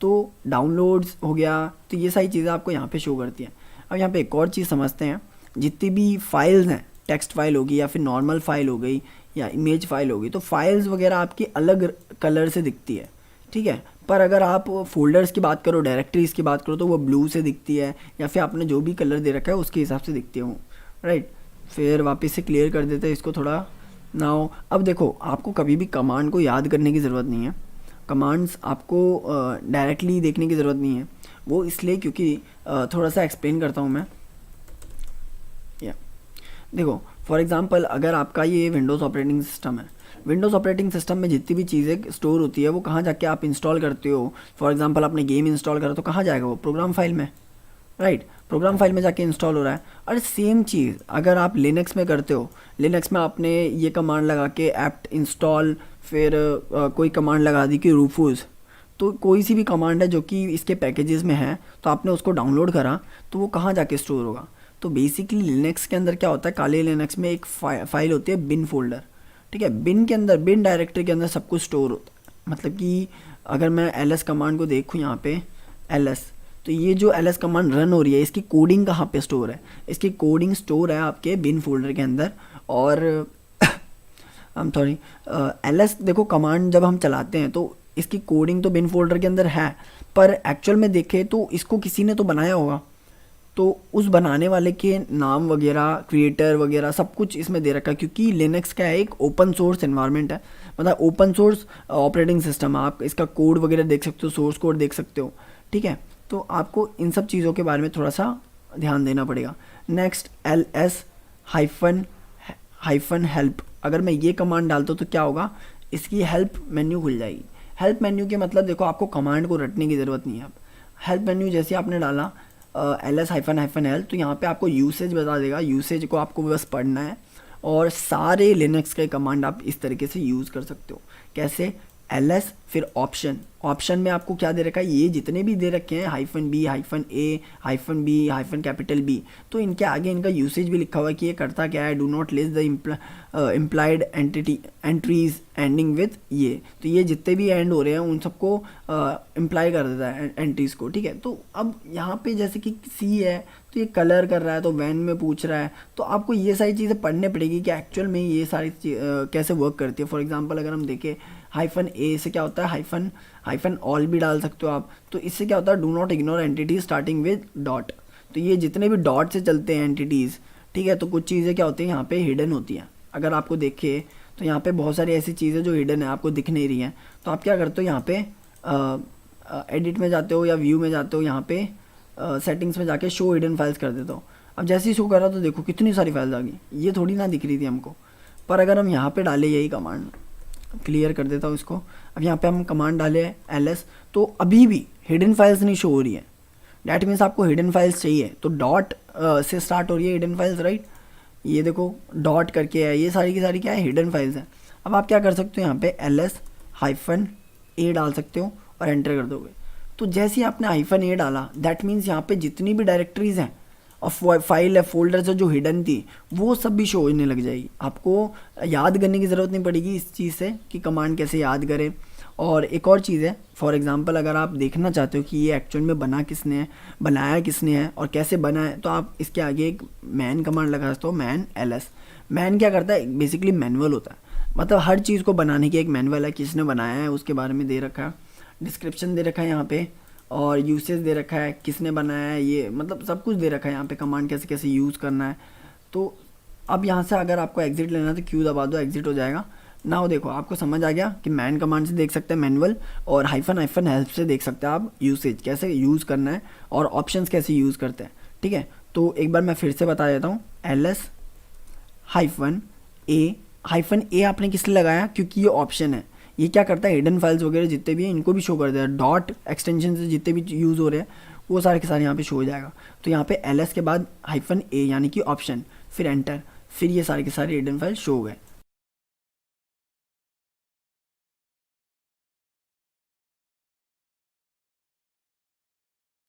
तो डाउनलोड्स हो गया, तो ये सारी चीज़ें आपको यहाँ पे शो करती हैं। अब यहाँ पे एक और चीज़ समझते हैं, जितनी भी फाइल्स हैं, टेक्स्ट फाइल होगी या फिर नॉर्मल फाइल हो गई या इमेज फाइल होगी, तो फाइल्स वगैरह आपकी अलग कलर से दिखती है, ठीक है। पर अगर आप फोल्डर्स की बात करो, डायरेक्टरीज की बात करो, तो वो ब्लू से दिखती है या फिर आपने जो भी कलर दे रखा है उसके हिसाब से दिखती है वो, राइट। फिर वापस से क्लियर कर देते हैं इसको थोड़ा। नाउ अब देखो, आपको कभी भी कमांड को याद करने की ज़रूरत नहीं है, कमांड्स आपको डायरेक्टली देखने की ज़रूरत नहीं है। वो इसलिए क्योंकि थोड़ा सा एक्सप्लेन करता हूँ मैं। या देखो, फॉर एग्जांपल अगर आपका ये विंडोज़ ऑपरेटिंग सिस्टम है, विंडोज़ ऑपरेटिंग सिस्टम में जितनी भी चीज़ें स्टोर होती है वो कहाँ जाके आप इंस्टॉल करते हो। फॉर एग्जांपल आपने गेम इंस्टॉल करा तो कहाँ जाएगा वो, प्रोग्राम फाइल में, राइट। प्रोग्राम फाइल में जाके इंस्टॉल हो रहा है। और सेम चीज़ अगर आप लिनक्स में करते हो, लिनक्स में आपने ये कमांड लगा के एप्ट इंस्टॉल, फिर कोई कमांड लगा दी कि रूफूस, तो कोई सी भी कमांड है जो कि इसके पैकेजेस में है, तो आपने उसको डाउनलोड करा तो वो कहाँ जाके स्टोर होगा। तो बेसिकली लिनक्स के अंदर क्या होता है, काले लिनक्स में एक फाइल होती है बिन फोल्डर, ठीक है। बिन के अंदर, बिन डायरेक्टरी के अंदर सब कुछ स्टोर होता है। मतलब कि अगर मैं ls कमांड को देखूँ यहाँ पे ls, तो ये जो ls कमांड रन हो रही है इसकी कोडिंग कहाँ पे स्टोर है, इसकी कोडिंग स्टोर है आपके बिन फोल्डर के अंदर। और आई एम सॉरी, ls देखो कमांड जब हम चलाते हैं तो इसकी कोडिंग तो बिन फोल्डर के अंदर है, पर एक्चुअल में देखें तो इसको किसी ने तो बनाया होगा, तो उस बनाने वाले के नाम वगैरह, क्रिएटर वगैरह सब कुछ इसमें दे रखा है। क्योंकि लिनक्स का एक ओपन सोर्स एनवायरनमेंट है, मतलब ओपन सोर्स ऑपरेटिंग सिस्टम है। आप इसका कोड वगैरह देख सकते हो, सोर्स कोड देख सकते हो, ठीक है। तो आपको इन सब चीज़ों के बारे में थोड़ा सा ध्यान देना पड़ेगा। नेक्स्ट ls हाइफन हेल्प, अगर मैं ये कमांड डालता हूँ तो क्या होगा, इसकी हेल्प मेन्यू खुल जाएगी। हेल्प मेन्यू के मतलब देखो, आपको कमांड को रटने की ज़रूरत नहीं है। अब हेल्प मेन्यू जैसे आपने डाला ls हाइफन हेल्प, तो यहाँ पे आपको यूसेज बता देगा, यूसेज को आपको बस पढ़ना है और सारे लिनक्स के कमांड आप इस तरीके से यूज़ कर सकते हो। कैसे, ls फिर ऑप्शन में आपको क्या दे रखा है, ये जितने भी दे रखे हैं -b -a -b -B, तो इनके आगे इनका यूसेज भी लिखा हुआ है कि ये करता क्या है। Do not list the implied entries ending with ये, तो ये जितने भी एंड हो रहे हैं उन सबको इम्प्लाई कर देता है एंट्रीज को, ठीक है। तो अब यहाँ पे जैसे कि सी है तो ये कलर कर रहा है, तो वैन में पूछ रहा है, तो आपको ये सारी चीज़ें पढ़ने पड़ेगी कि एक्चुअल में ये सारी कैसे वर्क करती है। फॉर एग्जांपल अगर हम देखें -a से क्या होता है, हाइफन ऑल भी डाल सकते हो आप, तो इससे क्या होता है, do not ignore entities starting with dot, तो ये जितने भी डॉट से चलते हैं एंटिटीज़, ठीक है। तो कुछ चीज़ें क्या होती हैं यहाँ पे हिडन होती हैं। अगर आपको देखे तो यहाँ पे बहुत सारी ऐसी चीज़ें जो हिडन है, आपको दिख नहीं रही हैं, तो आप क्या करते हो, यहाँ पे एडिट में जाते हो या व्यू में जाते हो, यहाँ पे सेटिंग्स में जाके शो हिडन फाइल्स कर देता हो। अब जैसे ही शो करा तो देखो कितनी सारी फाइल्स आ गई, ये थोड़ी ना दिख रही थी हमको। पर अगर हम यहाँ पे डालें यही कमांड, क्लियर कर देता हूँ इसको, अब यहाँ पे हम कमांड डाले ls, तो अभी भी हिडन फाइल्स नहीं शो हो रही है। डैट मीन्स आपको हिडन फाइल्स चाहिए, तो डॉट से स्टार्ट हो रही है हिडन फाइल्स, राइट। ये देखो डॉट करके है, ये सारी की सारी क्या है, हिडन फाइल्स हैं। अब आप क्या कर सकते हो, यहाँ पे ls -a डाल सकते हो और एंटर कर दोगे। तो जैसे ही आपने -a डाला, दैट मीन्स यहाँ पे जितनी भी डायरेक्टरीज हैं और फाइल है, फोल्डर्स है जो हिडन थी, वो सब भी शो होने लग जाएगी। आपको याद करने की ज़रूरत नहीं पड़ेगी इस चीज़ से कि कमांड कैसे याद करें। और एक और चीज़ है, फॉर एग्जांपल अगर आप देखना चाहते हो कि ये एक्चुअल में बनाया किसने है और कैसे बना है, तो आप इसके आगे एक मैन कमांड लगा सकते हो, मैन ls। मैन क्या करता है, बेसिकली मैनुअल होता है, मतलब हर चीज़ को बनाने की एक मैनुअल है, किसने बनाया है उसके बारे में दे रखा है, डिस्क्रिप्शन दे रखा है यहाँ पे, और यूसेज दे रखा है, किसने बनाया है, ये मतलब सब कुछ दे रखा है यहाँ पे, कमांड कैसे कैसे यूज़ करना है। तो अब यहाँ से अगर आपको एग्जिट लेना है तो क्यू दबा दो, एग्जिट हो जाएगा। नाउ देखो आपको समझ आ गया कि मैन कमांड से देख सकते हैं मैनुअल, और हाइफन हेल्प से देख सकते हैं आप यूसेज कैसे यूज़ करना है और ऑप्शंस कैसे यूज़ करते हैं, ठीक है। तो एक बार मैं फिर से बता देता हूँ, ls -a आपने किस लिए लगाया, क्योंकि ये ऑप्शन है। ये क्या करता है, हिडन फाइल्स वगैरह जितने भी हैं इनको भी शो कर देता है। डॉट एक्सटेंशन से जितने भी यूज़ हो रहे हैं वो सारे के सारे यहाँ पे शो हो जाएगा। तो यहाँ पे ls के बाद -a यानी कि ऑप्शन, फिर एंटर, फिर ये सारे के सारे हिडन फाइल शो हो गए।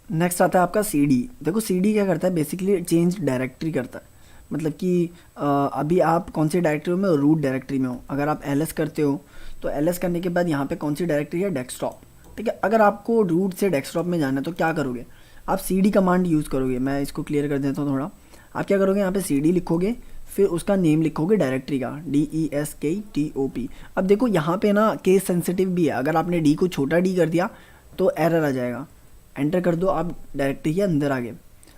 नेक्स्ट आता है आपका cd। देखो cd क्या करता है, बेसिकली चेंज डायरेक्टरी करता है। मतलब कि अभी आप कौन सी डायरेक्टरी में हो, रूट डायरेक्टरी में हो। अगर आप ls करते हो तो ls करने के बाद यहाँ पे कौन सी डायरेक्टरी है, डेस्कटॉप। ठीक है। अगर आपको रूट से डेस्कटॉप में जाना है तो क्या करोगे, आप cd कमांड यूज़ करोगे। मैं इसको क्लियर कर देता हूँ थोड़ा। आप क्या करोगे, यहाँ पे cd लिखोगे, फिर उसका नेम लिखोगे डायरेक्टरी का, DESKTOP। अब देखो यहाँ पे ना केस सेंसिटिव भी है, अगर आपने डी को छोटा डी कर दिया तो एरर आ जाएगा। एंटर कर दो, आप डायरेक्टरी के अंदर आ गए।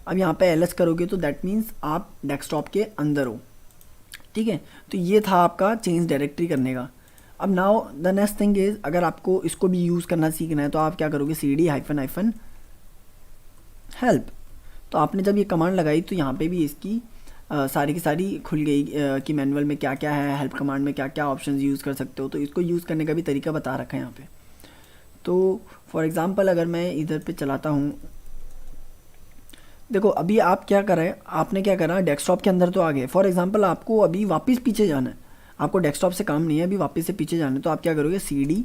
अब यहाँ पे ls करोगे तो दैट मीन्स आप डेस्कटॉप के अंदर हो, ठीक है। तो ये था आपका चेंज डायरेक्टरी करने का। अब now the next thing is, अगर आपको इसको भी यूज़ करना सीखना है तो आप क्या करोगे, cd -हेल्प। तो आपने जब ये कमांड लगाई तो यहाँ पे भी इसकी सारी की सारी खुल गई कि मैनुअल में क्या क्या है, हेल्प कमांड में क्या क्या ऑप्शंस यूज़ कर सकते हो। तो इसको यूज़ करने का भी तरीका बता रखा है यहाँ पे। तो फॉर एग्ज़ाम्पल अगर मैं इधर पे चलाता हूँ, देखो अभी आप क्या कर रहे हैं, आपने क्या करा, डेस्कटॉप के अंदर तो आ गए। फॉर एग्जांपल आपको अभी वापस पीछे जाना है, आपको डेस्कटॉप से काम नहीं है, अभी वापस से पीछे जाना है। तो आप क्या करोगे, cd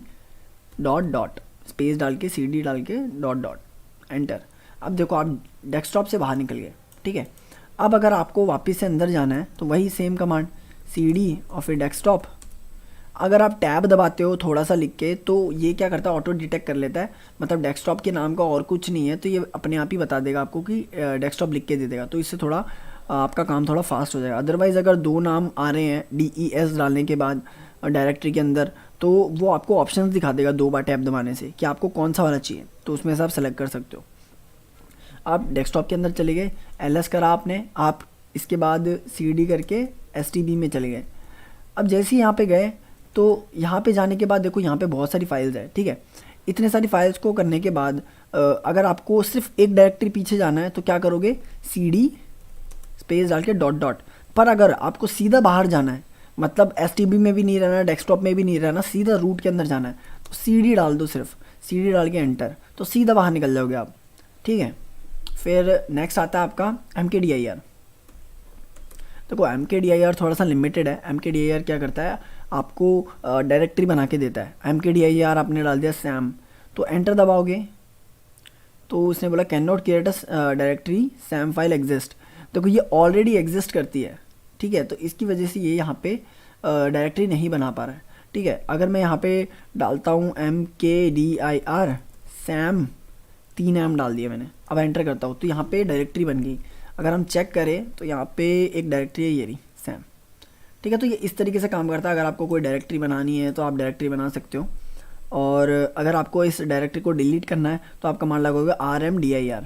डॉट स्पेस डाल के, cd डाल के डॉट एंटर। अब देखो आप डेस्कटॉप से बाहर निकल गए, ठीक है। अब अगर आपको वापस से अंदर जाना है तो वही सेम कमांड cd और फिर डेस्कटॉप। अगर आप टैब दबाते हो थोड़ा सा लिख के तो ये क्या करता है, ऑटो डिटेक्ट कर लेता है, मतलब डेस्कटॉप के नाम का और कुछ नहीं है, तो ये अपने आप ही बता देगा आपको कि डेस्कटॉप लिख के दे देगा। तो इससे थोड़ा आपका काम थोड़ा फास्ट हो जाएगा। अदरवाइज़ अगर दो नाम आ रहे हैं DES डालने के बाद डायरेक्टरी के अंदर, तो वो आपको ऑप्शंस दिखा देगा 2 बार टैब दबाने से कि आपको कौन सा वाला चाहिए, तो उसमें से आप सेलेक्ट कर सकते हो। आप डेस्कटॉप के अंदर चले गए, ls करा आपने, आप इसके बाद cd करके stb में चले गए। अब जैसे ही यहाँ पे गए तो यहाँ पे जाने के बाद देखो यहाँ पे बहुत सारी फाइल्स है, ठीक है। इतने सारी फाइल्स को करने के बाद अगर आपको सिर्फ एक डायरेक्टरी पीछे जाना है तो क्या करोगे, cd स्पेस डाल के डॉट। पर अगर आपको सीधा बाहर जाना है, मतलब stb में भी नहीं रहना, डेस्कटॉप में भी नहीं रहना, सीधा रूट के अंदर जाना है, तो cd डाल दो, सिर्फ cd डाल के एंटर, तो सीधा बाहर निकल जाओगे आप, ठीक है। फिर नेक्स्ट आता है आपका mkdir। देखो mkdir थोड़ा सा लिमिटेड है। mkdir क्या करता है, आपको डायरेक्टरी बना के देता है। mkdir आपने डाल दिया सैम, तो एंटर दबाओगे तो उसने बोला can not create a directory Sam file exist. देखो ये ऑलरेडी एग्जिस्ट करती है, ठीक है, तो इसकी वजह से ये यहाँ पे डायरेक्टरी नहीं बना पा रहा है, ठीक है। अगर मैं यहाँ पे डालता हूँ mkdir सैम, 3 m डाल दिया मैंने, अब एंटर करता हूँ तो यहाँ पे डायरेक्टरी बन गई। अगर हम चेक करें तो यहाँ पे एक डायरेक्टरी है, ये रही सैम, ठीक है। तो ये इस तरीके से काम करता है। अगर आपको कोई डायरेक्टरी बनानी है तो आप डायरेक्टरी बना सकते हो, और अगर आपको इस डायरेक्टरी को डिलीट करना है तो आप कमांड लगोगे rmdir,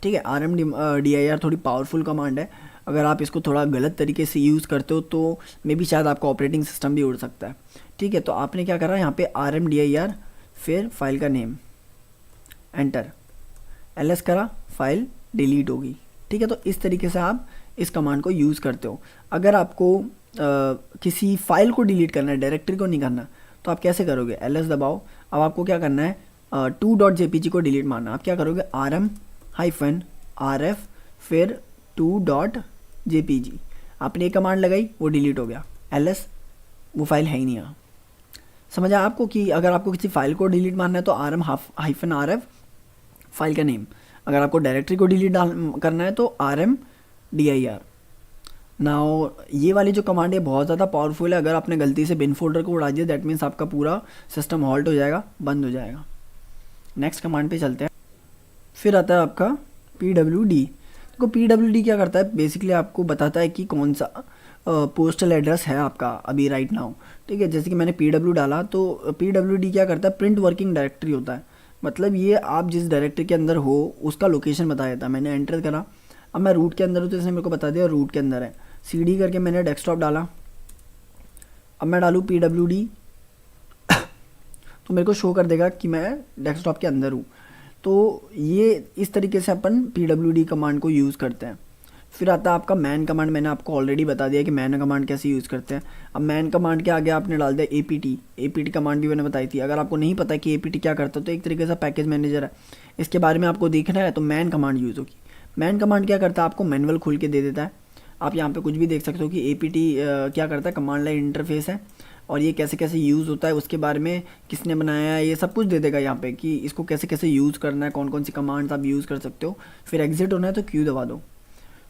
ठीक है। rmdir थोड़ी पावरफुल कमांड है, अगर आप इसको थोड़ा गलत तरीके से यूज़ करते हो तो मे बी शायद आपका ऑपरेटिंग सिस्टम भी उड़ सकता है, ठीक है। तो आपने क्या करा, यहाँ पे rmdir फिर फाइल का नेम, एंटर, ls करा, फाइल डिलीट होगी, ठीक है। तो इस तरीके से आप इस कमांड को यूज़ करते हो। अगर आपको किसी फाइल को डिलीट करना है, डायरेक्टरी को नहीं करना, तो आप कैसे करोगे, ls दबाओ। अब आपको क्या करना है, 2.jpg को डिलीट मारना। आप क्या करोगे, rm-rf फिर 2.jpg, आपने एक कमांड लगाई, वो डिलीट हो गया, ls वो फाइल है ही नहीं यहाँ। समझा आपको कि अगर आपको किसी फाइल को डिलीट मारना है तो rm-rf फाइल का नेम, अगर आपको डायरेक्टरी को डिलीट करना है तो rmdir। नाउ ये वाली जो कमांड है बहुत ज़्यादा पावरफुल है। अगर आपने गलती से बिन फोल्डर को उड़ा दिया दैट मीन्स आपका पूरा सिस्टम हॉल्ट हो जाएगा, बंद हो जाएगा। नेक्स्ट कमांड पे चलते हैं। फिर आता है आपका pwd। देखो pwd क्या करता है, बेसिकली आपको बताता है कि कौन सा पोस्टल एड्रेस है आपका अभी राइट नाउ, ठीक है। जैसे कि मैंने pw डाला तो pwd क्या करता है, प्रिंट वर्किंग डायरेक्टरी होता है, मतलब ये आप जिस डायरेक्टरी के अंदर हो उसका लोकेशन बता देता है। मैंने एंटर करा, अब मैं रूट के अंदर हूँ तो इसने मेरे को बता दिया रूट के अंदर है। cd करके मैंने डेस्कटॉप डाला, अब मैं डालूँ pwd तो मेरे को शो कर देगा कि मैं डेस्कटॉप के अंदर हूँ। तो ये इस तरीके से अपन pwd कमांड को यूज़ करते हैं। फिर आता है आपका मैन कमांड, मैंने आपको ऑलरेडी बता दिया कि मैन कमांड कैसे यूज़ करते हैं। अब मैन कमांड के आगे आपने डाल दिया apt कमांड भी मैंने बताई थी। अगर आपको नहीं पता कि apt क्या करता है तो एक तरीके से पैकेज मैनेजर है, इसके बारे में आपको देखना है तो मैन कमांड यूज़ होगी। मैन कमांड क्या करता है, आपको मैनुअल खोल के दे देता है। आप यहाँ पे कुछ भी देख सकते हो कि apt क्या करता है, कमांड लाइन इंटरफेस है, और ये कैसे कैसे यूज़ होता है उसके बारे में किसने बनाया है ये सब कुछ दे देगा यहाँ पे कि इसको कैसे कैसे यूज़ करना है, कौन कौन सी कमांड्स आप यूज़ कर सकते हो। फिर एग्जिट होना है तो क्यू दबा दो।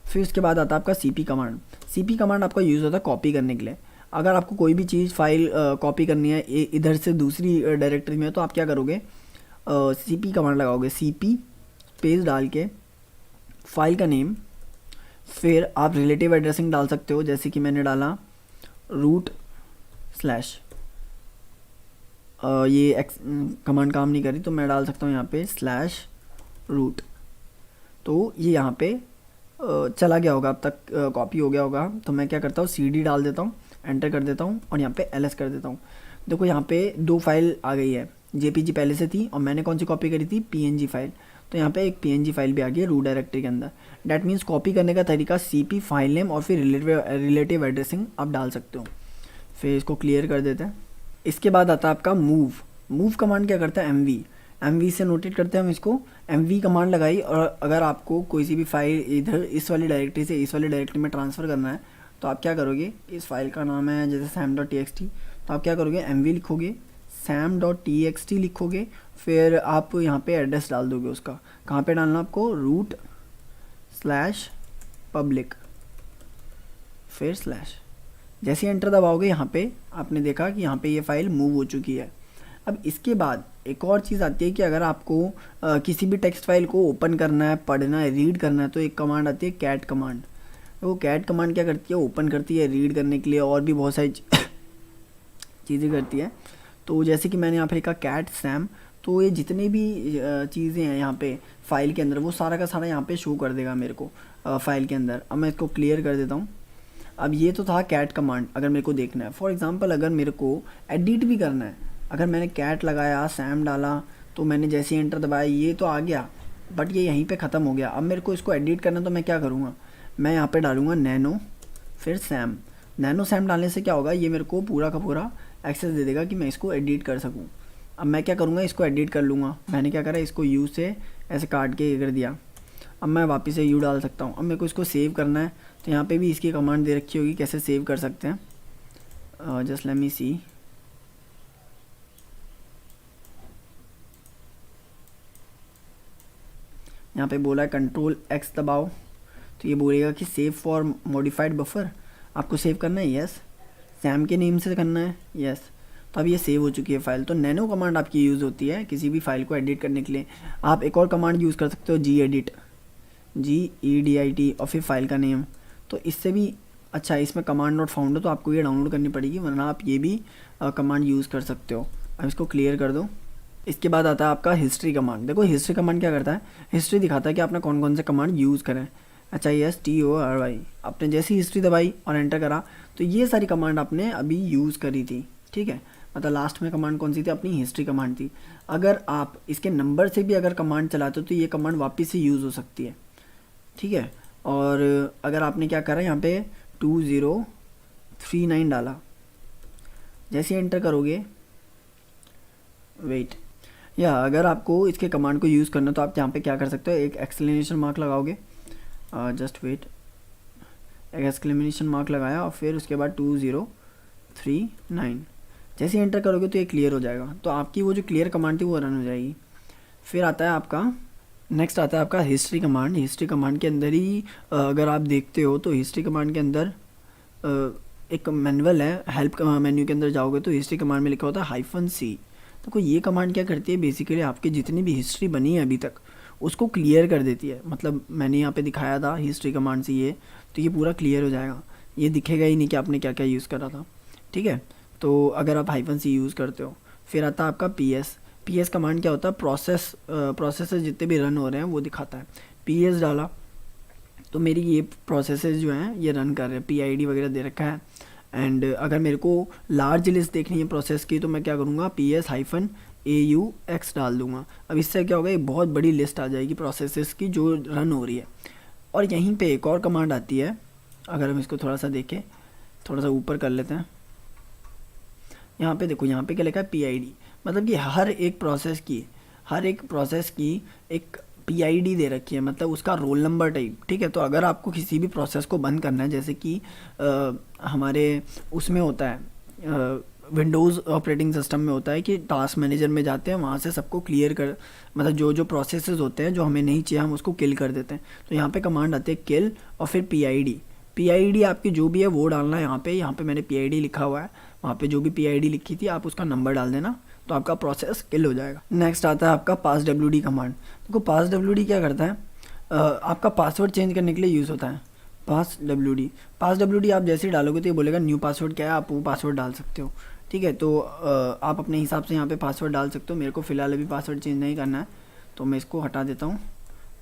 फिर उसके बाद आता है आपका cp कमांड। cp कमांड आपका यूज़ होता है कॉपी करने के लिए। अगर आपको कोई भी चीज़ फाइल कॉपी करनी है इधर से दूसरी डायरेक्टरी में तो आप क्या करोगे, cp कमांड लगाओगे, cp स्पेस डाल के फाइल का नेम, फिर आप रिलेटिव एड्रेसिंग डाल सकते हो, जैसे कि मैंने डाला रूट स्लैश, ये कमांड काम नहीं करी तो मैं डाल सकता हूँ यहाँ पे स्लैश रूट, तो ये यहाँ पे चला गया होगा, अब तक कॉपी हो गया होगा। तो मैं क्या करता हूँ, cd डाल देता हूँ, एंटर कर देता हूँ और यहाँ पे ls कर देता हूँ। देखो यहाँ पे 2 फाइल आ गई है, jpg पहले से थी और मैंने कौन सी कॉपी करी थी, png फाइल, तो यहाँ पे एक png फाइल भी आ गई है रूट डायरेक्टरी के अंदर। डैट मीन्स कॉपी करने का तरीका cp फाइल नेम और फिर रिलेटिव एड्रेसिंग आप डाल सकते हो। फिर इसको क्लियर कर देते हैं। इसके बाद आता है आपका मूव कमांड क्या करता है, mv से नोटेट करते हैं हम इसको। mv कमांड लगाई और अगर आपको कोई सी भी फाइल इधर इस वाली डायरेक्टरी से इस वाली डायरेक्टरी में ट्रांसफ़र करना है तो आप क्या करोगे, इस फाइल का नाम है जैसे sam.txt, तो आप क्या करोगे, mv लिखोगे, sam.txt लिखोगे, फिर आप यहाँ पे एड्रेस डाल दोगे उसका, कहाँ पे डालना आपको, रूट स्लैश पब्लिक, फिर स्लैश। जैसे एंटर दबाओगे यहाँ पे आपने देखा कि यहाँ पे ये फाइल मूव हो चुकी है। अब इसके बाद एक और चीज़ आती है कि अगर आपको किसी भी टेक्स्ट फाइल को ओपन करना है, पढ़ना है, रीड करना है, तो एक कमांड आती है कैट कमांड। वो कैट कमांड क्या करती है, ओपन करती है, रीड करने के लिए और भी बहुत सारी चीज़ें करती है। तो जैसे कि मैंने यहाँ पे लिखा कैट सैम, तो ये जितने भी चीज़ें हैं यहाँ पे फाइल के अंदर वो सारा का सारा यहाँ पे शो कर देगा मेरे को फाइल के अंदर। अब मैं इसको क्लियर कर देता हूँ। अब ये तो था कैट कमांड, अगर मेरे को देखना है, फॉर एग्जांपल अगर मेरे को एडिट भी करना है, अगर मैंने कैट लगाया, सैम डाला, तो मैंने जैसे ही एंटर दबाया ये तो आ गया, बट ये यहीं पे ख़त्म हो गया। अब मेरे को इसको एडिट करना, तो मैं क्या करूँगा, मैं यहाँ पे डालूँगा नैनो फिर सैम। नैनो सैम डालने से क्या होगा, ये मेरे को पूरा का पूरा एक्सेस दे देगा कि मैं इसको एडिट कर सकूँ। अब मैं क्या करूँगा, इसको एडिट कर लूँगा। मैंने क्या करा, इसको यू से ऐसे काट के कर दिया। अब मैं वापस से यू डाल सकता हूँ। अब मेरे को इसको सेव करना है, तो यहाँ पे भी इसकी कमांड दे रखी होगी कैसे सेव कर सकते हैं। जस्ट लेट मी सी, यहाँ पे बोला है कंट्रोल एक्स दबाओ, तो ये बोलेगा कि सेव फॉर मॉडिफाइड बफर, आपको सेव करना है, यस। सैम के नेम से करना है, यस। तो अब ये सेव हो चुकी है फाइल। तो नैनो कमांड आपकी यूज़ होती है किसी भी फाइल को एडिट करने के लिए। आप एक और कमांड यूज़ कर सकते हो, GEDIT, GEDIT, और फिर फाइल का नेम। तो इससे भी अच्छा, इसमें कमांड नॉट फाउंड हो तो आपको ये डाउनलोड करनी पड़ेगी, वरना आप ये भी कमांड यूज़ कर सकते हो। अब इसको क्लियर कर दो। इसके बाद आता है आपका हिस्ट्री कमांड। देखो हिस्ट्री कमांड क्या करता है, हिस्ट्री दिखाता है कि आपने कौन कौन से कमांड यूज़ करें। अच्छा, STORY, आपने जैसी हिस्ट्री दबाई और एंटर करा तो ये सारी कमांड आपने अभी यूज़ करी थी, ठीक है। मतलब लास्ट में कमांड कौन सी थी, अपनी हिस्ट्री कमांड थी। अगर आप इसके नंबर से भी अगर कमांड चलाते हो तो ये कमांड वापस से यूज़ हो सकती है, ठीक है। और अगर आपने क्या करा, यहाँ पे 2039 डाला, जैसे एंटर करोगे, वेट, या अगर आपको इसके कमांड को यूज़ करना तो आप यहाँ पे क्या कर सकते हो, एक एक्सक्लेमेशन मार्क लगाओगे, जस्ट वेट, एक एक्सक्लेमेशन मार्क लगाया और फिर उसके बाद 2039 जैसे एंटर करोगे तो ये क्लियर हो जाएगा। तो आपकी वो जो क्लियर कमांड थी वो रन हो जाएगी। फिर आता है आपका नेक्स्ट आता है आपका हिस्ट्री कमांड। हिस्ट्री कमांड के अंदर ही अगर आप देखते हो तो हिस्ट्री कमांड के अंदर एक मैनुअल है, हेल्प मेन्यू के अंदर जाओगे तो हिस्ट्री कमांड में लिखा होता है -C। तो कोई ये कमांड क्या करती है, बेसिकली आपकी जितनी भी हिस्ट्री बनी है अभी तक उसको क्लियर कर देती है। मतलब मैंने यहाँ पे दिखाया था हिस्ट्री कमांड से ये, तो ये पूरा क्लियर हो जाएगा, ये दिखेगा ही नहीं कि आपने क्या क्या यूज़ करा था, ठीक है। तो अगर आप -C यूज़ करते हो। फिर आता है आपका PS कमांड क्या होता है, प्रोसेसेस जितने भी रन हो रहे हैं वो दिखाता है। PS डाला तो मेरी ये प्रोसेसेस जो हैं ये रन कर रहे हैं, PID वगैरह दे रखा है। एंड अगर मेरे को लार्ज लिस्ट देखनी है प्रोसेस की तो मैं क्या करूँगा, PS-AUX डाल दूँगा। अब इससे क्या होगा, एक बहुत बड़ी लिस्ट आ जाएगी प्रोसेसेस की जो रन हो रही है। और यहीं पे एक और कमांड आती है, अगर हम इसको थोड़ा सा देखें, थोड़ा सा ऊपर कर लेते हैं, यहाँ पे देखो, यहाँ पे क्या लिखा है, PID, मतलब कि हर एक प्रोसेस की एक PID दे रखी है, मतलब उसका रोल नंबर टाइप, ठीक है। तो अगर आपको किसी भी प्रोसेस को बंद करना है, जैसे कि हमारे उसमें होता है विंडोज़ ऑपरेटिंग सिस्टम में होता है कि टास्क मैनेजर में जाते हैं, वहाँ से सबको क्लियर कर, मतलब जो प्रोसेसेस होते हैं जो हमें नहीं चाहिए हम उसको किल कर देते हैं। तो यहाँ पे कमांड आती है किल और फिर PID आपकी जो भी है वो डालना है। यहाँ पे मैंने PID लिखा हुआ है, वहाँ पे जो भी PID लिखी थी आप उसका नंबर डाल देना, तो आपका प्रोसेस किल हो जाएगा। नेक्स्ट आता है आपका पास WD कमांड। देखो पास WD क्या करता है, आपका पासवर्ड चेंज करने के लिए यूज़ होता है पास WD आप जैसे ही डालोगे तो ये बोलेगा न्यू पासवर्ड क्या है, आप वो पासवर्ड डाल सकते हो। ठीक है, तो आप अपने हिसाब से यहाँ पे पासवर्ड डाल सकते हो। मेरे को फ़िलहाल अभी पासवर्ड चेंज नहीं करना है तो मैं इसको हटा देता हूँ।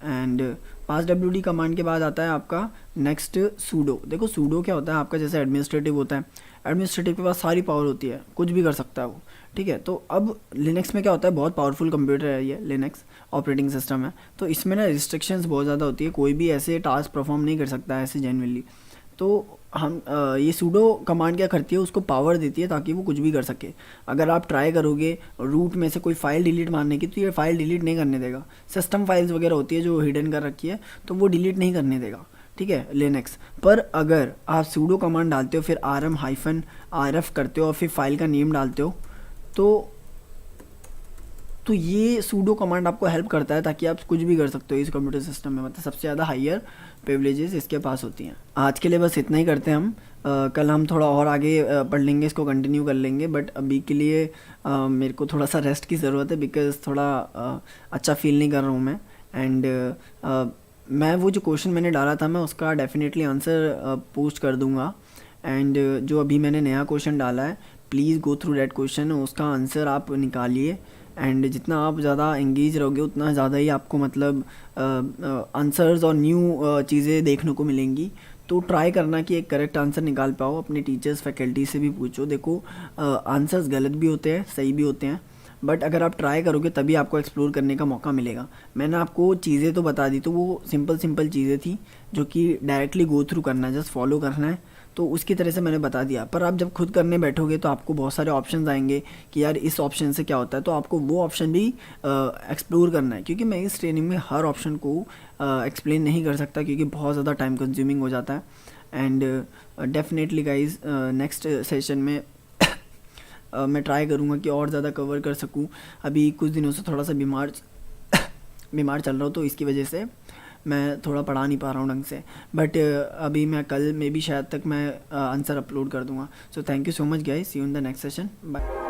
एंड पास WD कमांड के बाद आता है आपका नेक्स्ट सूडो। देखो सूडो क्या होता है, आपका जैसे एडमिनिस्ट्रेटिव होता है, एडमिनिस्ट्रेटिव के पास सारी पावर होती है, कुछ भी कर सकता है वो। ठीक है, तो अब लिनक्स में क्या होता है, बहुत पावरफुल कंप्यूटर है ये, लिनक्स ऑपरेटिंग सिस्टम है, तो इसमें ना रिस्ट्रिक्शंस बहुत ज़्यादा होती है, कोई भी ऐसे टास्क परफॉर्म नहीं कर सकता है ऐसे जेन्युइनली। तो हम ये सूडो कमांड क्या करती है, उसको पावर देती है ताकि वो कुछ भी कर सके। अगर आप ट्राई करोगे रूट में से कोई फाइल डिलीट मारने की, तो ये फाइल डिलीट नहीं करने देगा। सिस्टम फाइल्स वगैरह होती है जो हिडन कर रखी है, तो वो डिलीट नहीं करने देगा। ठीक है लिनक्स पर अगर आप सूडो कमांड डालते हो, फिर rm-rf करते हो और फिर फाइल का नेम डालते हो, तो ये सूडो कमांड आपको हेल्प करता है ताकि आप कुछ भी कर सकते हो इस कंप्यूटर सिस्टम में। मतलब सबसे ज़्यादा हायर प्रिविलेजेस इसके पास होती हैं। आज के लिए बस इतना ही करते हैं हम। कल हम थोड़ा और आगे पढ़ लेंगे, इसको कंटिन्यू कर लेंगे, बट अभी के लिए मेरे को थोड़ा सा रेस्ट की ज़रूरत है, बिकॉज़ थोड़ा अच्छा फील नहीं कर रहा हूँ मैं। एंड मैं वो जो क्वेश्चन मैंने डाला था मैं उसका डेफिनेटली आंसर पोस्ट कर दूँगा। एंड जो अभी मैंने नया क्वेश्चन डाला है, please go through that question, उसका आंसर आप निकालिए। एंड जितना आप ज़्यादा एंगेज रहोगे उतना ज़्यादा ही आपको मतलब आंसर्स और न्यू चीज़ें देखने को मिलेंगी। तो ट्राई करना कि एक करेक्ट आंसर निकाल पाओ। अपने टीचर्स फैकल्टी से भी पूछो। देखो आंसर्स गलत भी होते हैं, सही भी होते हैं, बट अगर आप ट्राई करोगे तभी आपको एक्सप्लोर करने का मौका मिलेगा। मैंने आपको चीज़ें तो बता दी, तो वो सिंपल चीज़ें थी जो कि डायरेक्टली गो थ्रू करना है, जस्ट फॉलो करना है, तो उसकी तरह से मैंने बता दिया। पर आप जब खुद करने बैठोगे तो आपको बहुत सारे ऑप्शंस आएंगे कि यार इस ऑप्शन से क्या होता है, तो आपको वो ऑप्शन भी एक्सप्लोर करना है, क्योंकि मैं इस ट्रेनिंग में हर ऑप्शन को एक्सप्लेन नहीं कर सकता क्योंकि बहुत ज़्यादा टाइम कंज्यूमिंग हो जाता है। And definitely guys next session में मैं ट्राई करूँगा कि और ज़्यादा कवर कर सकूँ। अभी कुछ दिनों से थोड़ा सा बीमार चल रहा हूँ, तो इसकी वजह से मैं थोड़ा पढ़ा नहीं पा रहा हूँ ढंग से, बट अभी मैं कल में भी शायद तक मैं आंसर अपलोड कर दूँगा। So thank you so much guys, see you in the next session, bye.